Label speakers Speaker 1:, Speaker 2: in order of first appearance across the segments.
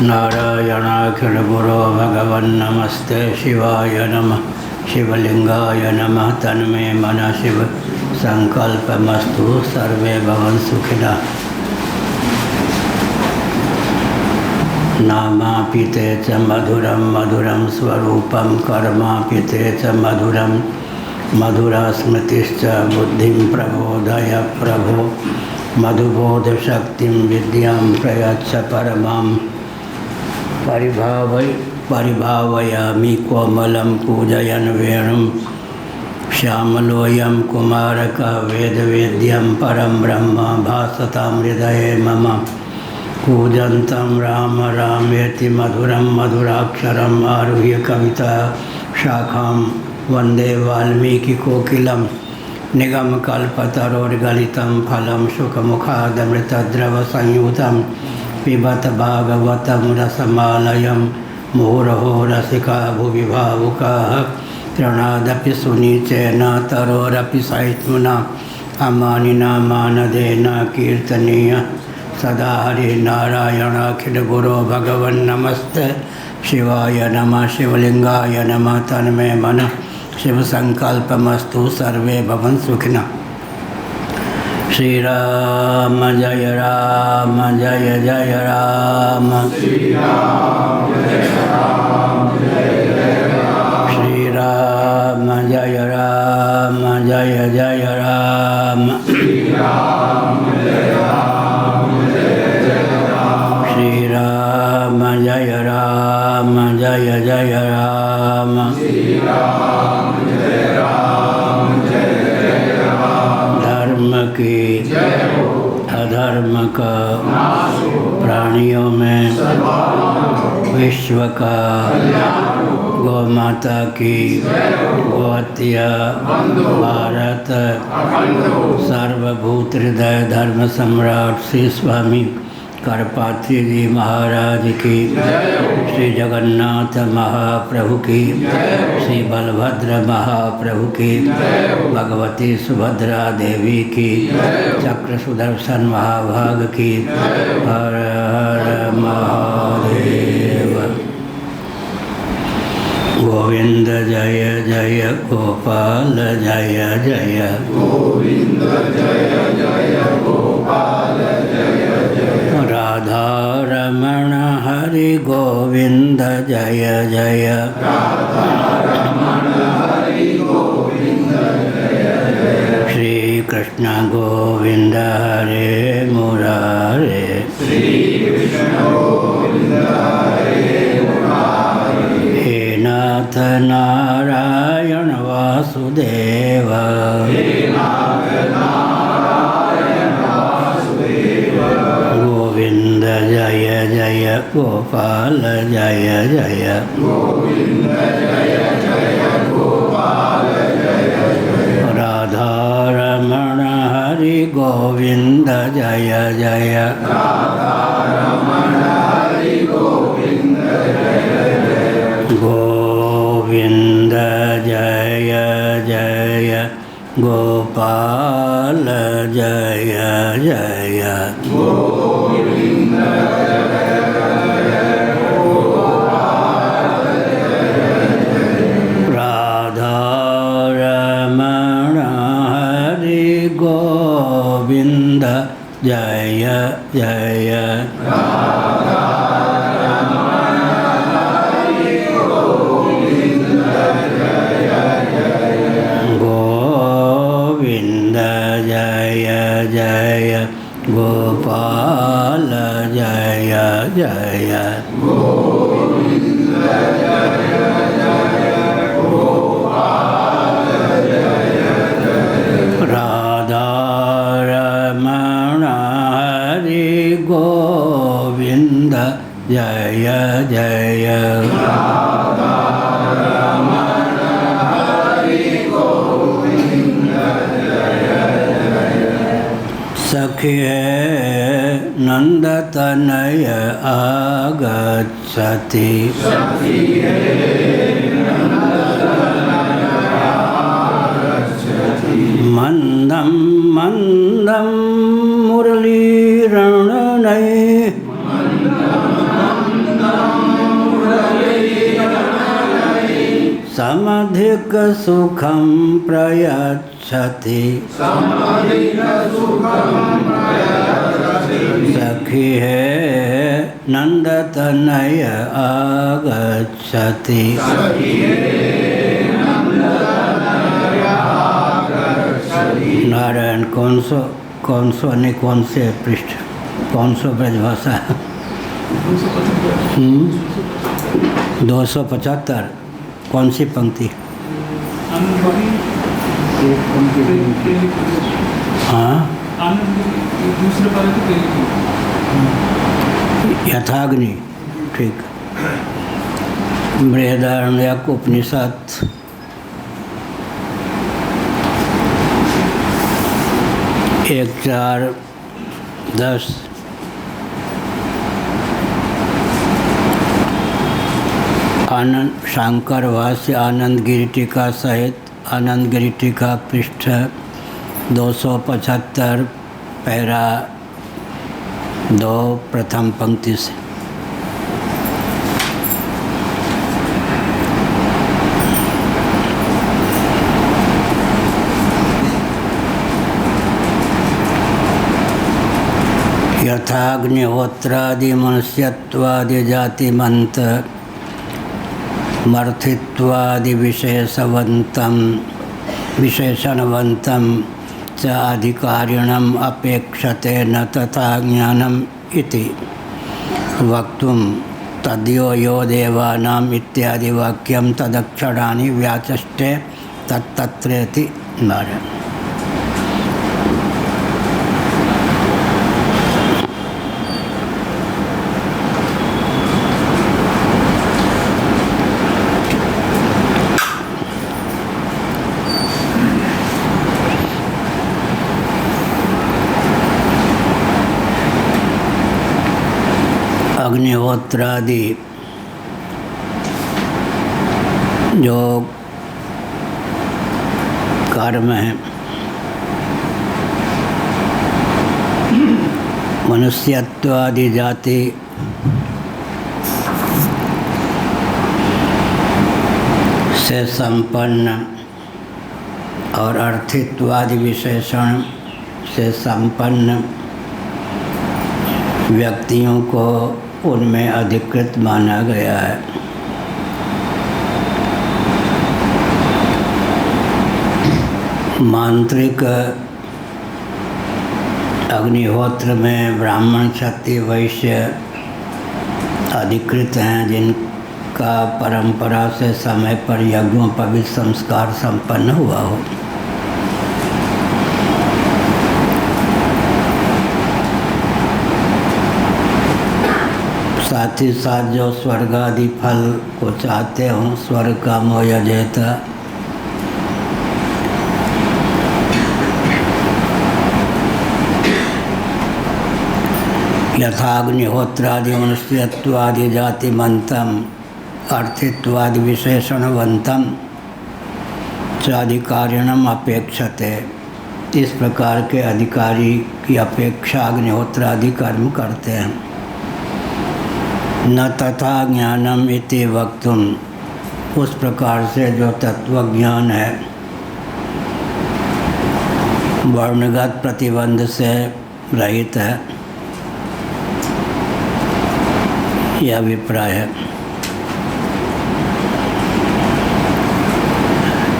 Speaker 1: नारायणाखिलगुरो भगवन्नमस्ते शिवाय नमः। शिवलिंगाय नमः। तन्मे मनः शिव संकल्पमस्तु। सर्वे भवन्तु सुखिनः। नामापिते च मधुरं मधुरं स्वरूपं कर्मापिते च मधुरं मधुरा स्मृतिश्च बुद्धिं प्रबोधय प्रभो। मधुबोधशक्तिं विद्यां प्रयच्छ परमां। परिभावयामि कोमलं पूजयन् वेणुं। श्यामलोऽयं कुमारकः वेदवेद्यं परं ब्रह्म भासतां हृदये मम। कूजन्तं राम रामेति मधुरं मधुराक्षरम् आरुह्य कविता शाखां वन्दे वाल्मीकिकोकिलं। निगमकल्पतरोर्गलितं फलं शुकमुखादमृतद्रवसंयुतं पिबत भागवतं रसमालयं। मुहुरहो रसिका भुवि भावुकाः तृणादपि सुनीचेन तरोरपि सहिष्णुना। अमानिना मानदेन कीर्तनीय सदा हरिनारायणाखिलगुरो भगवन्नमस्ते शिवाय नमः। शिवलिंगाय नमः। तन्मे मनः शिव संकल्पमस्तु। सर्वे भवन्तु सुखिनः। श्रीराम जय राम जय जय राम। श्रीराम जय राम जय जय राम। श्रीराम जय राम जय जय राम। धर्म की अधर्म का प्राणियों में विश्व का गौ माता की गौहत्या भारत सर्वभूत हृदय धर्म सम्राट श्री स्वामी करपात्री जी महाराज की, श्री जगन्नाथ महाप्रभु की, श्री बलभद्र महाप्रभु की, भगवती सुभद्रा देवी की, चक्र सुदर्शन महाभाग की। हर हर महादेव। गोविंद जय जय गोपाल जय जय। गोविंद जय जय गोपाल जय जय। राधा रमण हरि गोविंद जय जय। राधा रमण हरि गोविंद जय जय। श्री कृष्ण गोविंद हरे मुरारे। श्री कृष्ण गोविंद हरे मुरारे। हे नाथ नारायण वासुदेव। हे नाथ नारायण वासुदेव। गोविंद जय जय गोपाल जय जय। गोविंद जय जय गोपाल जय जय। राधा रमण हरि गोविंद जय जय। राधा रमण हरि गोविंद जय जय। गोविंद जय जय गोपाल जय जय। गोविंद जय जय गोपाल जय जय। राधा रमण हरि गोविंद जय जय। राधा रमण हरि गोविंद जय जय। गोविंद जय जय गोपाल जय जय। गोविंद जय जय गोपाल जय जय। राधा रमण हरि गोविंद जय जय। राधा रमण हरि गोविंद जय जय। सखिए नंद तनय आगच्छति। सखिए नंद तनय आगच्छति। मंदं मंदं मुरलीरणनय। मंदं समधिक सुखम प्रयच्छति सखी है नंदतनय आगच्छति। नारायण कौन सो नहीं कौन से पृष्ठ कौन सो ब्रजभाषा 275 कौन सी पंक्ति? हाँ यथाग्नि ठीक। बृहदारण्यक उपनिषद 1:4-10 आनंद शांकर भाष्य आनंद गिरि टीका सहित आनंद गिरि टीका पृष्ठ 275 पैरा 2 प्रथम पंक्ति से। यथाग्निहोत्रादि मनुष्यत्वादि जातिमंत मर्थित्वादि विशेषणवन्तं च अधिकारिणम् अपेक्षते न तथा ज्ञानम् इति वक्तुं तद्यो यो देवानाम् इत्यादि वाक्यं तदक्षराणि व्याचष्टे तत्तत्रेति। नारायण अग्निहोत्रादि जो कर्म है मनुष्यत्वादि जाति से संपन्न और अर्थित्वादि विशेषण से संपन्न व्यक्तियों को उनमें अधिकृत माना गया है। मांत्रिक अग्निहोत्र में ब्राह्मण क्षत्रिय वैश्य अधिकृत हैं, जिनका परंपरा से समय पर यज्ञोपवीत संस्कार संपन्न हुआ हो। साथ ही साथ जो स्वर्ग आदि फल को चाहते हों, स्वर्ग कामो यजेत, यथाग्निहोत्रादि मनुष्यत्वादि जातिमंतम अर्थित्वादि विशेषणवंतम च अधिकारिणम अपेक्षते। इस प्रकार के अधिकारी की अपेक्षा अग्निहोत्रादि कर्म करते हैं। न तथा ज्ञानम इति वक्तुम, उस प्रकार से जो तत्वज्ञान है वर्णगत प्रतिबंध से रहित है, यह अभिप्राय है।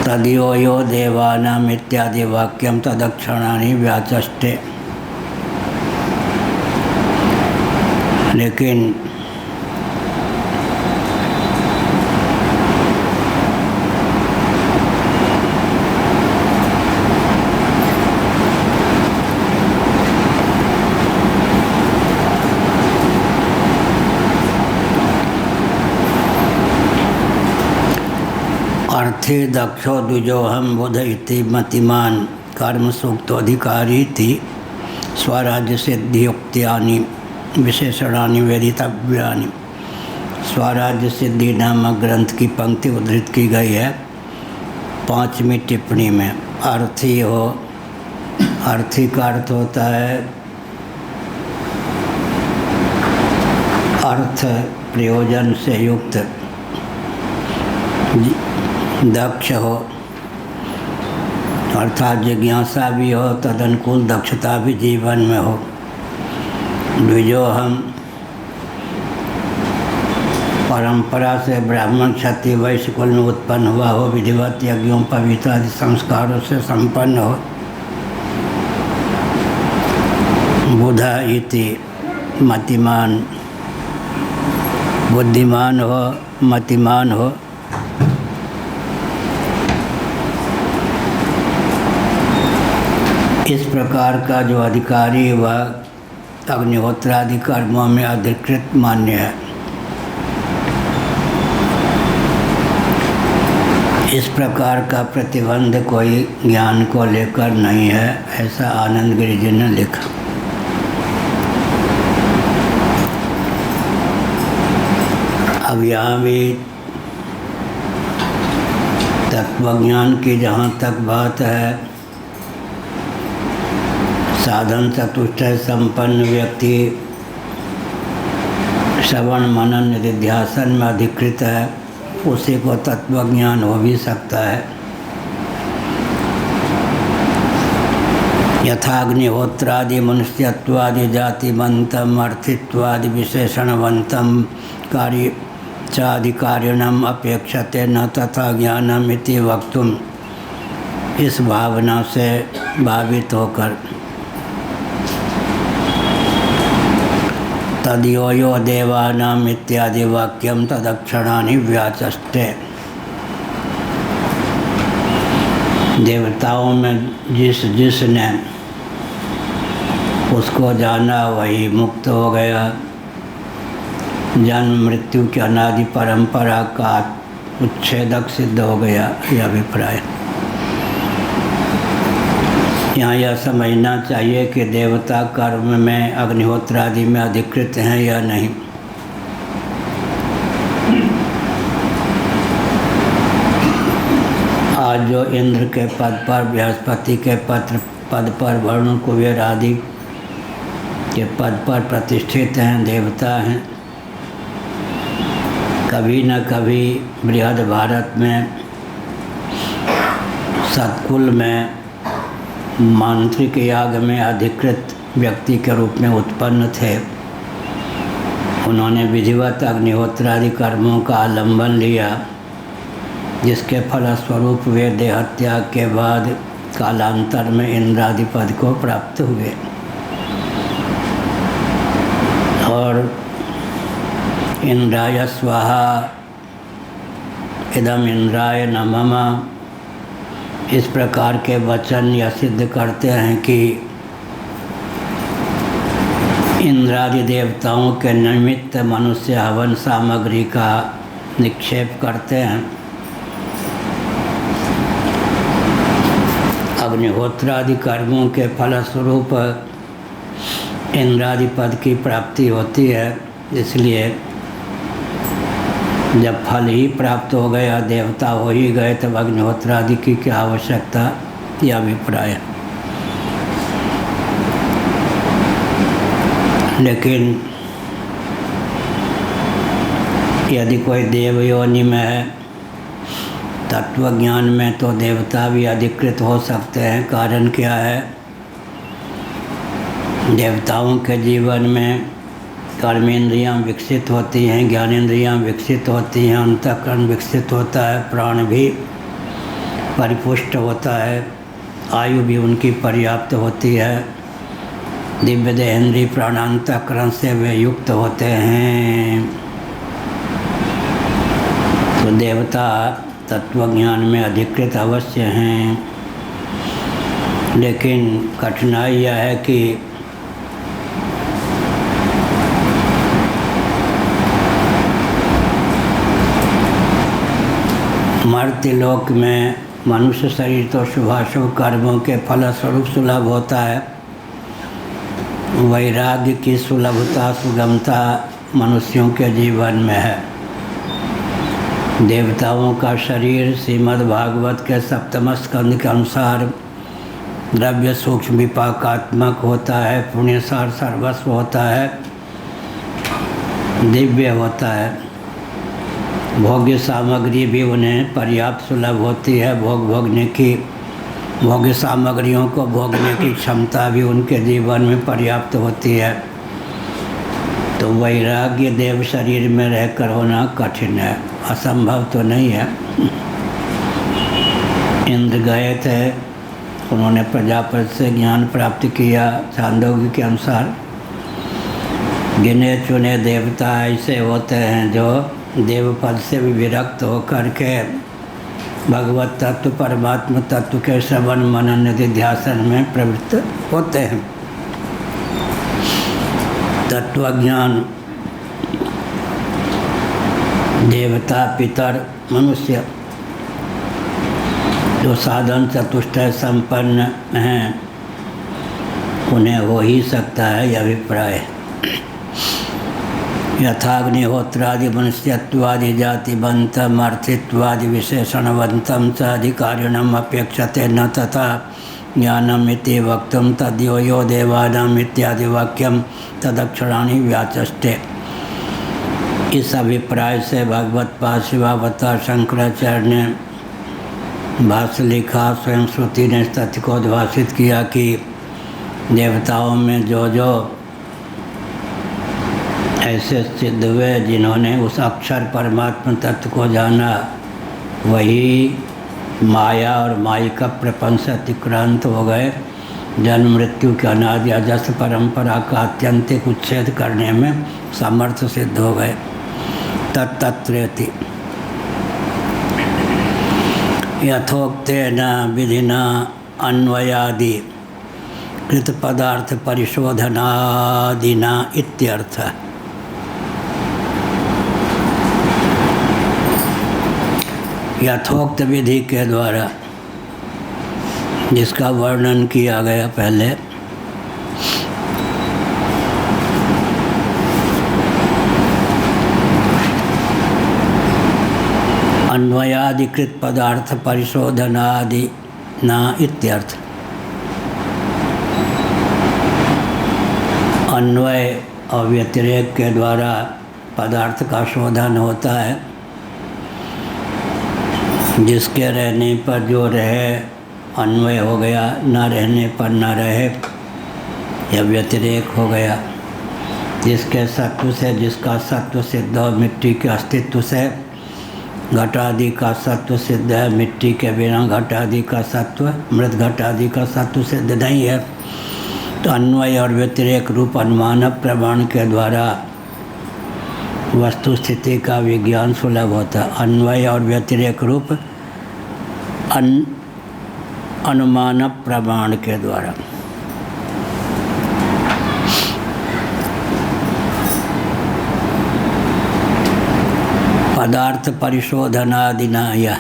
Speaker 1: तदियो यो देवानाम इत्यादि वाक्यम तदक्षराणि व्याचष्टे। लेकिन अर्थी दक्षो द्विजोहम बुध इति मतिमान कर्म सूक्तोधिकारी थी स्वराज्य सिद्धियुक्त्यानि विशेषणानि वेदितव्यानि। स्वराज्य सिद्धि नामक ग्रंथ की पंक्ति उद्धृत की गई है 5वीं टिप्पणी में। अर्थी हो, अर्थी का अर्थ होता है अर्थ प्रयोजन से युक्त दक्ष हो, अर्थात जिज्ञासा भी हो, तदनुकूल दक्षता भी जीवन में हो। द्विजोहम परंपरा से ब्राह्मण क्षत्रिय वैश्य कुल में उत्पन्न हुआ हो, विधिवत यज्ञों पवित्र आदि संस्कारों से संपन्न हो। बुध इति मतिमान, बुद्धिमान हो, मतिमान हो। इस प्रकार का जो अधिकारी वह अग्निहोत्रादि कर्मों में अधिकृत मान्य है। इस प्रकार का प्रतिबंध कोई ज्ञान को लेकर नहीं है, ऐसा आनंद गिरि जी ने लिखा। अब यहाँ भी तत्वज्ञान की जहाँ तक बात है, साधन चतुष्टय संपन्न व्यक्ति श्रवण मनन निधिध्यासन में अधिकृत है, उसी को तत्वज्ञान हो भी सकता है। यथाग्निहोत्रादि मनुष्यत्वादि जातिवंतम अर्थित्वादि विशेषणवंतम कार्य चाधिकारिणम अपेक्षते न तथा ज्ञानम इति वक्तुम, इस भावना से भावित होकर तद्यो यो देवानाम इत्यादि वाक्यम तदक्षणानि व्याचष्टे। देवताओं में जिसने उसको जाना वही मुक्त हो गया। जन्म मृत्यु की अनादि परंपरा का उच्छेदक सिद्ध हो गया, यह अभिप्राय। यहाँ यह समझना चाहिए कि देवता कर्म में अग्निहोत्रादि में अधिकृत हैं या नहीं। आज जो इंद्र के पद पर, बृहस्पति के पद पर, वरुण कुबेर आदि के पद पर प्रतिष्ठित हैं, देवता हैं, कभी न कभी बृहद भारत में सतकुल में मांत्रिक याग में अधिकृत व्यक्ति के रूप में उत्पन्न थे। उन्होंने विधिवत अग्निहोत्रादि कर्मों का आलंबन लिया, जिसके फलस्वरूप वे देहत्याग के बाद कालांतर में इंद्रादि पद को प्राप्त हुए। और इंद्राय स्वाहा इदम इंद्राय नमः, इस प्रकार के वचन यह सिद्ध करते हैं कि इंद्रादि देवताओं के निमित्त मनुष्य हवन सामग्री का निक्षेप करते हैं। अग्निहोत्रादि कर्मों के फलस्वरूप इंद्रादि पद की प्राप्ति होती है, इसलिए जब फल ही प्राप्त हो गया, देवता हो ही गए, तब अग्निहोत्रादि की क्या आवश्यकता, यह अभिप्राय। लेकिन यदि कोई देव योनि में है तत्वज्ञान में, तो देवता भी अधिकृत हो सकते हैं। कारण क्या है? देवताओं के जीवन में कर्मेंद्रियाँ विकसित होती हैं, ज्ञानेंद्रियाँ विकसित होती हैं, अंतःकरण विकसित होता है, प्राण भी परिपुष्ट होता है, आयु भी उनकी पर्याप्त होती है, दिव्य देहेंद्रिय प्राणांतःकरण से वे युक्त होते हैं। तो देवता तत्वज्ञान में अधिकृत अवश्य हैं, लेकिन कठिनाई यह है कि मर्त्यलोक में मनुष्य शरीर तो शुभाशुभ कर्मों के फलस्वरूप सुलभ होता है। वैराग्य की सुलभता, सुगमता मनुष्यों के जीवन में है। देवताओं का शरीर श्रीमद् भागवत के सप्तम स्कंद के अनुसार द्रव्य सूक्ष्म विपाकात्मक होता है, पुण्यसार सर्वस्व होता है, दिव्य होता है। भोग्य सामग्री भी उन्हें पर्याप्त सुलभ होती है। भोगने की भोग्य सामग्रियों को भोगने की क्षमता भी उनके जीवन में पर्याप्त होती है। तो वैराग्य देव शरीर में रहकर होना कठिन है, असंभव तो नहीं है। इंद्र गए थे, उन्होंने प्रजापति से ज्ञान प्राप्त किया। छांदोग्य के अनुसार गिने चुने देवता ऐसे होते हैं जो देवपद से भी विरक्त होकर के भगवत तत्व परमात्मा तत्व के श्रवण मनन निधिध्यासन में प्रवृत्त होते हैं। तत्वज्ञान देवता पितर मनुष्य जो साधन चतुष्टय संपन्न हैं उन्हें हो ही सकता है, यह अभिप्राय है। यथाग्निहोत्रादि मनुष्यत्वादि जातिवंतम अर्थित्वादि विशेषणवंतम च अधिकारिणम अपेक्षते न तथा ज्ञानम इति वक्तुम तद्यो यो देवानाम इत्यादि वाक्यम तदक्षराणि व्याचष्टे। इस अभिप्राय से भगवत पाद शिवावतार शंकराचार्य ने भाष्य लिखा। स्वयं श्रुति ने इस तथ्य को उद्भाषित किया कि देवताओं में जो ऐसे सिद्ध हुए जिन्होंने उस अक्षर परमात्मा तत्व को जाना, वही माया और मायिका प्रपंच से अतिक्रांत हो गए। जन्म मृत्यु के अनादि अजस्र परंपरा का आत्यंतिक उच्छेद करने में सामर्थ्य सिद्ध हो गए। तत्रेति यथोक्तेन विधिना अन्वयादि कृत पदार्थ परिशोधनादिना इत्यर्थ। यथोक्त विधि के द्वारा जिसका वर्णन किया गया पहले, अन्वयाधिकृत पदार्थ परिशोधनादि न इत्यर्थ। अन्वय और व्यतिरेक के द्वारा पदार्थ का शोधन होता है। जिसके रहने पर जो रहे अन्वय हो गया, न रहने पर न रहे या व्यतिरेक हो गया। जिसके सत्व से जिसका सत्व सिद्ध हो, मिट्टी के अस्तित्व से घटादि का सत्व सिद्ध है। मिट्टी के बिना घटादि का सत्व, मृत घटादि का सत्व सिद्ध नहीं है। तो अन्वय और व्यतिरेक रूप अनुमान प्रमाण के द्वारा वस्तु स्थिति का विज्ञान सुलभ होता है। अन्वय और व्यतिरेक रूप अनुमान प्रमाण के द्वारा। पदार्थ परिशोधनादिना यह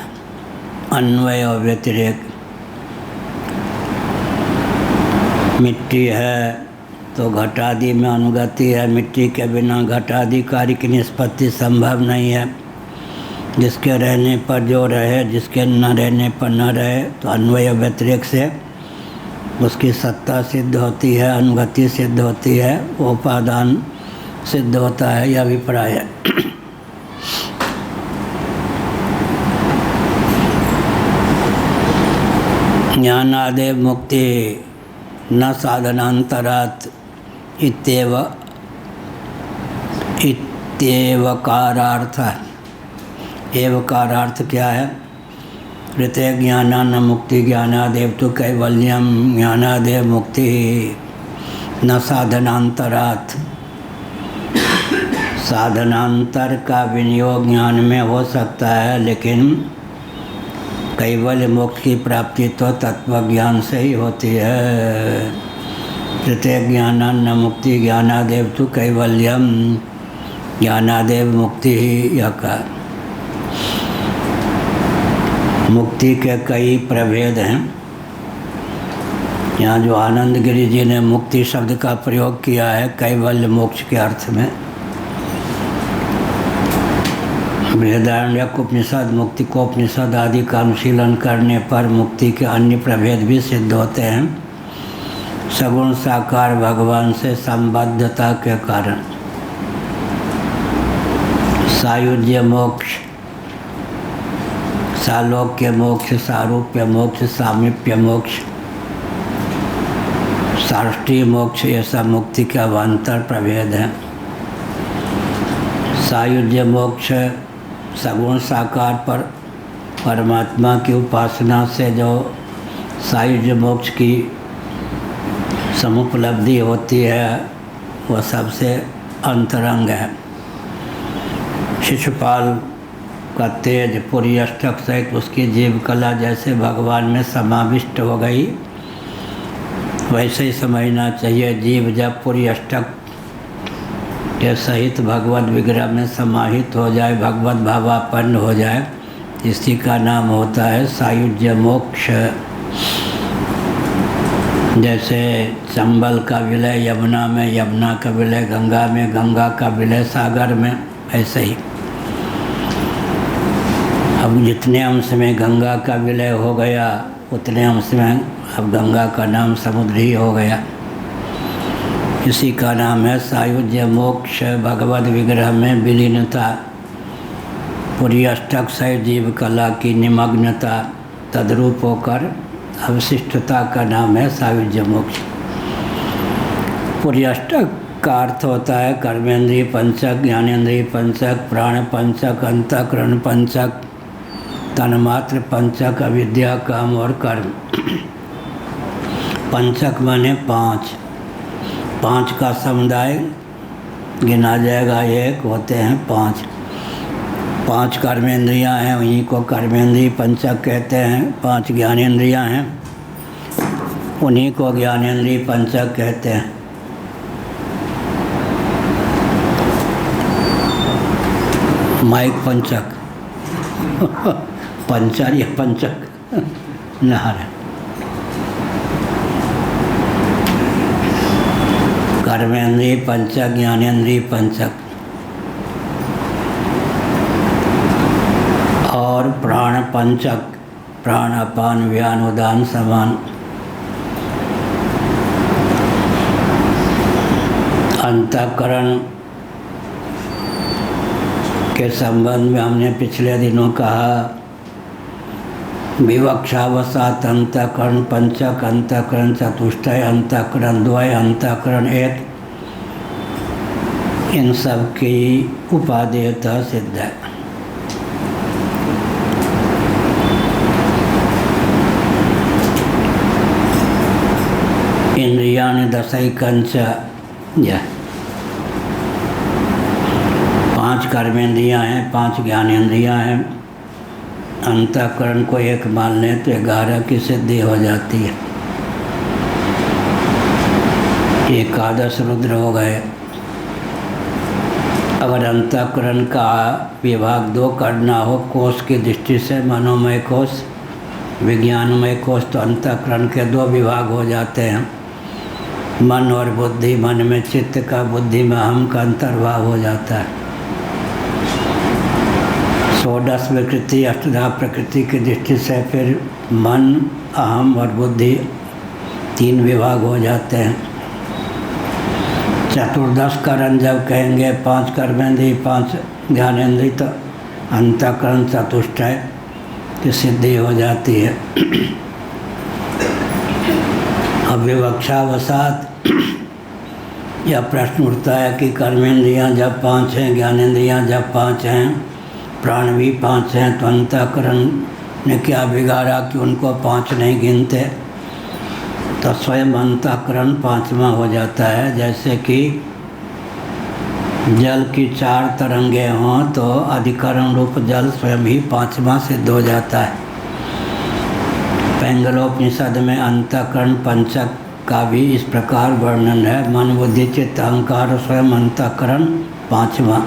Speaker 1: अन्वय और व्यतिरेक। मिट्टी है तो घटादि में अनुगति है। मिट्टी के बिना घटादि कार्य की निष्पत्ति संभव नहीं है। जिसके रहने पर जो रहे, जिसके न रहने पर न रहे, तो अन्वय और व्यतिरेक से उसकी सत्ता सिद्ध होती है, अनुगति सिद्ध होती है, उपादान सिद्ध होता है, यह अभिप्राय है। ज्ञानादेव मुक्ति न साधनांतरात् इत्येवकारार्थ। एवकारार्थ क्या है? ऋते ज्ञानान मुक्ति ज्ञानादेव तो कैवल्यम ज्ञानादेव मुक्ति न साधनांतरात्। साधनांतर का विनियोग ज्ञान में हो सकता है, लेकिन कैवल्य मोक्ष की प्राप्ति तो तत्वज्ञान से ही होती है। ऋते ज्ञानान मुक्ति ज्ञानादेव तो कैवल्यम ज्ञानादेव मुक्ति ही यह का। मुक्ति के कई प्रभेद हैं। यहाँ जो आनंद गिरि जी ने मुक्ति शब्द का प्रयोग किया है कैवल्य मोक्ष के अर्थ में, बृहदारण्यक उपनिषद मुक्ति को उपनिषद आदि का अनुशीलन करने पर मुक्ति के अन्य प्रभेद भी सिद्ध होते हैं। सगुण साकार भगवान से संबद्धता के कारण सायुज्य मोक्ष सालोक्य मोक्ष, सारूप्य मोक्ष, सामीप्य मोक्ष, साष्टीय मोक्ष, ये सब मुक्ति के अवान्तर प्रभेद हैं। सायुज्य मोक्ष सगुण साकार पर परमात्मा की उपासना से जो सायुज्य मोक्ष की समुपलब्धि होती है वह सबसे अंतरंग है। शिशुपाल का तेज पूरी अष्टक सहित उसकी जीव कला जैसे भगवान में समाविष्ट हो गई, वैसे ही समझना चाहिए जीव जब पूरी अष्टक के सहित भगवत विग्रह में समाहित हो जाए, भगवत भावापन्न हो जाए, इसी का नाम होता है सायुज्य मोक्ष। जैसे चंबल का विलय यमुना में, यमुना का विलय गंगा में, गंगा का विलय सागर में, ऐसे ही अब जितने अंश में गंगा का विलय हो गया उतने अंश में अब गंगा का नाम समुद्र ही हो गया। इसी का नाम है सायुज्य मोक्ष, भगवत विग्रह में विलीनता, पूरी अष्टक सहित जीव कला की निमग्नता, तद्रूप होकर अवशिष्टता का नाम है सायुज्य मोक्ष। पूरी अष्टक का अर्थ होता है कर्मेंद्रिय पंचक, ज्ञानेंद्रिय पंचक, प्राण पंचक, अंतःकरण पंचक, तन्मात्र पंचक, अविद्या, काम और कर्म। पंचक माने पाँच, पाँच का समुदाय गिना जाएगा, एक होते हैं पाँच। पांच कर्मेंद्रियां हैं, उन्हीं को कर्मेंद्रिय पंचक कहते हैं। पांच ज्ञानेंद्रियां हैं, उन्हीं को ज्ञानेंद्रिय पंचक कहते हैं। माइक पंचक पंचर या पंचक नहर, कर्मेंद्रिय पंचक, ज्ञानेंद्रिय पंचक और प्राण पंचक, प्राण अपान व्यान उदान समान। अंतःकरण के संबंध में हमने पिछले दिनों कहा विवक्षावसात अंतःकरण पंचक, अंतःकरण चतुष्टय, अंतःकरण द्वय, अंतःकरण एक, इन सब की उपादेयता सिद्ध है। इंद्रियाणि दशैकंच, यह पांच कर्मेंद्रियां हैं, पांच ज्ञानेंद्रियां हैं। अंतःकरण को एक मान लें तो 11 की सिद्धि हो जाती है। एकादश रुद्र हो गए। अगर अंतःकरण का विभाग दो करना हो कोष की दृष्टि से, मनोमय कोष, विज्ञानमय कोष, तो अंतःकरण के दो विभाग हो जाते हैं, मन और बुद्धि। मन में चित्त का, बुद्धि में अहम का अंतर्भाव हो जाता है। 16 विकृति, अष्टधा प्रकृति की दृष्टि से फिर मन, अहम और बुद्धि तीन विभाग हो जाते हैं। चतुर्दश करण जब कहेंगे, 5 कर्मेंद्रिय, 5 ज्ञानेंद्रिय, तो अंतःकरण चतुष्टय की सिद्धि हो जाती है। अब विवक्षावसात यह प्रश्न उठता है कि कर्मेंद्रियां जब 5 हैं, ज्ञानेंद्रियां जब 5 हैं, प्राण भी 5 हैं, तो अंतःकरण ने क्या बिगाड़ा कि उनको 5 नहीं गिनते? तो स्वयं अंतःकरण 5वां हो जाता है। जैसे कि जल की 4 तरंगे हों तो अधिकरण रूप जल स्वयं ही 5वां सिद्ध हो जाता है। पैंगलोपनिषद में अंतःकरण पंचक का भी इस प्रकार वर्णन है। मन बुद्धि चित्त अहंकार स्वयं अंतःकरण 5वां।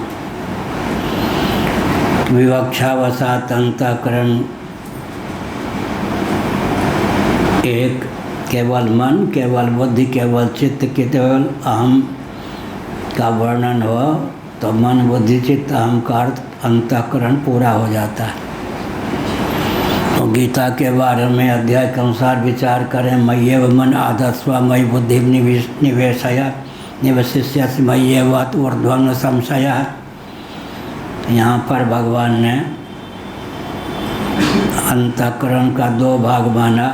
Speaker 1: विवक्षावसात अंतःकरण एक, केवल मन, केवल बुद्धि, केवल चित्त, केवल अहम का वर्णन हो तो मन बुद्धि चित्त अहंकार अंतःकरण पूरा हो जाता है। तो गीता के बारे में अध्याय के अनुसार विचार करें। मय्येव मन आधस्व मयि बुद्धि निवेशय निवशिष्यसि मय्येव ऊर्ध्वं संशयः। यहाँ पर भगवान ने अंतःकरण का दो भाग माना,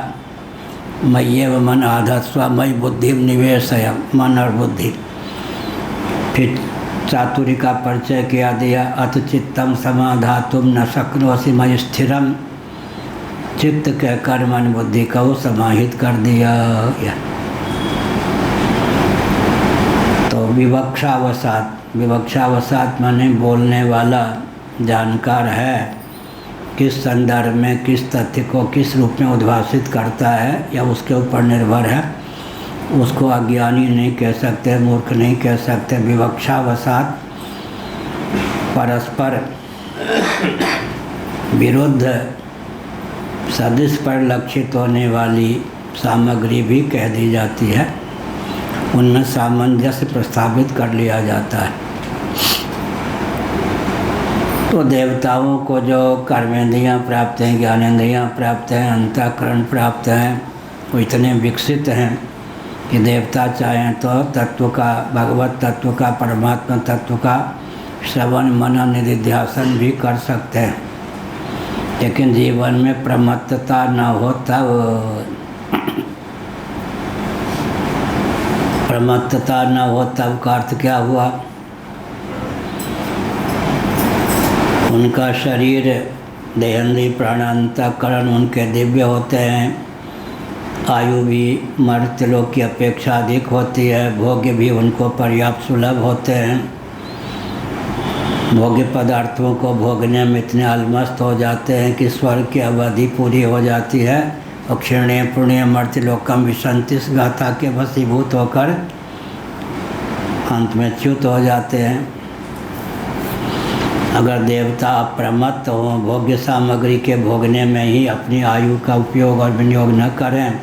Speaker 1: मय्येव मन आधत्स्व मयि बुद्धि निवेशय, मन और बुद्धि। फिर चातुर्य का परिचय किया दिया, अथ चित्तम समाधातुम न शक्नोसि मयि स्थिरम, चित्त कहकर मन बुद्धि को समाहित कर दिया। तो विवक्षावसात, विवक्षावसात माने बोलने वाला जानकार है किस संदर्भ में किस तथ्य को किस रूप में उद्भाषित करता है या उसके ऊपर निर्भर है, उसको अज्ञानी नहीं कह सकते, मूर्ख नहीं कह सकते। विवक्षावसात परस्पर विरुद्ध सदिश पर लक्षित होने वाली सामग्री भी कह दी जाती है, उनमें सामंजस्य प्रस्तावित कर लिया जाता है। तो देवताओं को जो कर्मेंद्रियाँ प्राप्त हैं, ज्ञानेंद्रियाँ प्राप्त हैं, अंतःकरण प्राप्त हैं, वो इतने विकसित हैं कि देवता चाहें तो तत्व का, भगवत तत्व का, परमात्मा तत्व का श्रवण मनन निधिध्यासन भी कर सकते हैं। लेकिन जीवन में प्रमत्तता न हो तब, प्रमत्तता न हो तब का अर्थ क्या हुआ? उनका शरीर देहेंद्रिय प्राणांतकरण उनके दिव्य होते हैं, आयु भी मर्त्य लोक की अपेक्षा अधिक होती है, भोग्य भी उनको पर्याप्त सुलभ होते हैं, भोग्य पदार्थों को भोगने में इतने अलमस्त हो जाते हैं कि स्वर्ग की अवधि पूरी हो जाती है और क्षीणे पुण्य मर्त्य लोकम विसंति इस गाथा के वशीभूत होकर अंत में च्युत हो जाते हैं। अगर देवता अप्रमत्त हों, भोग्य सामग्री के भोगने में ही अपनी आयु का उपयोग और विनियोग न करें,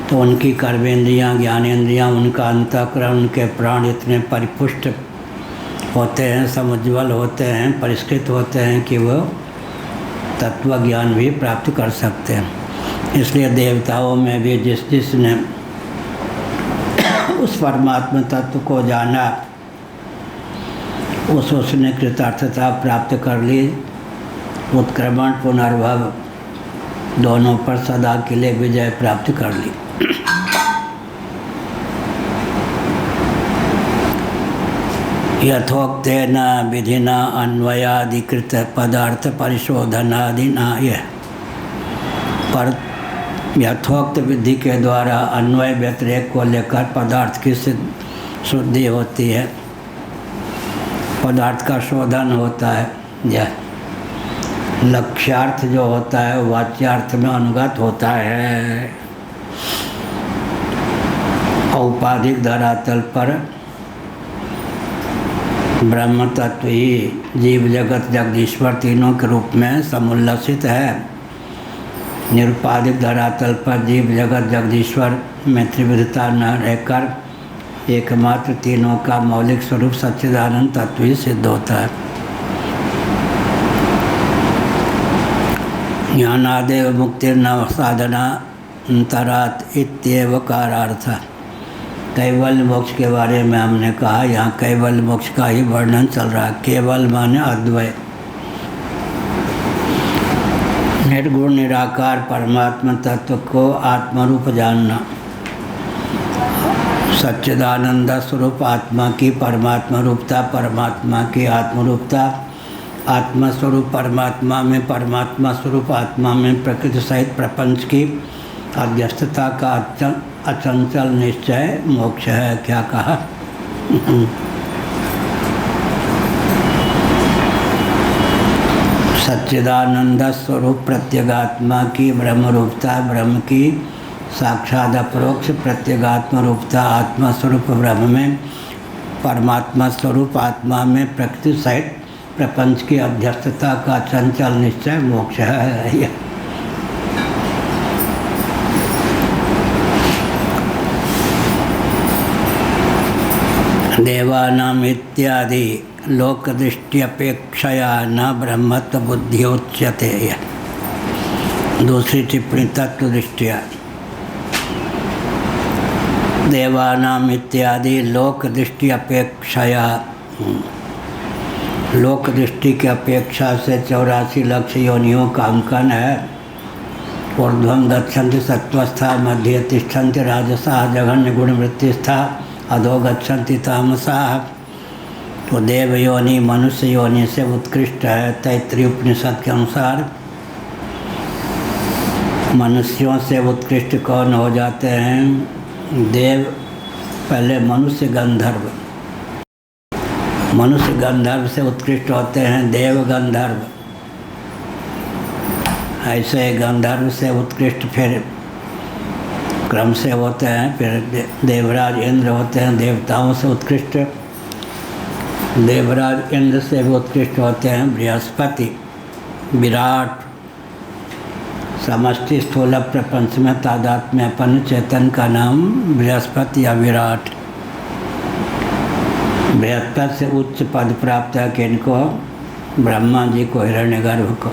Speaker 1: तो उनकी कर्मेंद्रियाँ, ज्ञानेंद्रियाँ, उनका अंतःकरण, उनके प्राण इतने परिपुष्ट होते हैं, समुज्वल होते हैं, परिष्कृत होते हैं कि वो तत्व ज्ञान भी प्राप्त कर सकते हैं। इसलिए देवताओं में भी जिसने उस परमात्मा तत्व को जाना, उसने कृतार्थता प्राप्त कर ली, उत्क्रमण पुनर्भव दोनों पर सदा के लिए विजय प्राप्त कर ली। यथोक्तेन विधिना अन्वयाधिकृत पदार्थ परिशोधनादिना, यह पर यथोक्त विधि के द्वारा अन्वय व्यतिरेक को लेकर पदार्थ की शुद्धि होती है, पदार्थ का शोधन होता है। यह लक्ष्यार्थ जो होता है वाच्यार्थ में अनुगत होता है। औपाधिक धरातल पर ब्रह्म तत्व ही जीव जगत जगदीश्वर तीनों के रूप में समुल्लसित है। निरुपाधिक धरातल पर जीव जगत जगदीश्वर में त्रिविधता न रहकर एकमात्र तीनों का मौलिक स्वरूप सच्चिदानंद तत्व ही सिद्ध होता है। ज्ञानादेव मुक्तिर्नव साधना अंतरात इत्येव कारार्थ। कैवल्य मोक्ष के बारे में हमने कहा, यहाँ कैवल्य मोक्ष का ही वर्णन चल रहा है। केवल माने अद्वय, निर्गुण निराकार परमात्मा तत्व को आत्मरूप जानना, सच्चिदानंद स्वरूप आत्मा की परमात्मा रूपता, परमात्मा की आत्मरूपता, आत्मा स्वरूप परमात्मा में, परमात्मा स्वरूप आत्मा में प्रकृति सहित प्रपंच की अध्यस्तता का अचंचल निश्चय मोक्ष है। क्या कहा? सच्चिदानंद स्वरूप प्रत्यगात्मा की ब्रह्म रूपता, ब्रह्म की साक्षात अपरोक्ष प्रत्यगात्म रूपता, आत्मा स्वरूप ब्रह्म में, परमात्मा स्वरूप आत्मा में प्रकृति सहित प्रपंच की अध्यस्तता का चंचल निश्चय मोक्ष है। देवानाम इत्यादि लोक दृष्टि न ब्रह्मत्व बुद्धियोच्यते। दूसरी टिप्पणी तत्व दृष्टिया। देवानाम इत्यादि लोक दृष्टि अपेक्षया लोक दृष्टि की अपेक्षा से 84 लक्ष योनियों का अंकन है। ऊर्ध्वं गच्छन्ति सत्वस्था, मध्ये तिष्ठन्ति राजसाः, जघन्य गुणवृत्तिस्था, अधो गच्छन्ति तामसाः। तो देव योनि मनुष्य योनि से उत्कृष्ट है। तैत्तिरीय उपनिषद के अनुसार मनुष्यों से उत्कृष्ट कौन हो जाते हैं? देव, पहले मनुष्य गंधर्व, मनुष्य गंधर्व से उत्कृष्ट होते हैं देव गंधर्व। ऐसे गंधर्व से उत्कृष्ट फिर क्रम से होते हैं, फिर देवराज इंद्र होते हैं देवताओं से उत्कृष्ट। देवराज इंद्र से भी उत्कृष्ट होते हैं बृहस्पति। विराट, समष्टि स्थूल प्रपंच में तादात्म्य अपन चेतन का नाम बृहस्पति या विराट। बृहस्पति से उच्च पद प्राप्त है किनको? ब्रह्मा जी को, हिरण्यगर्भ को।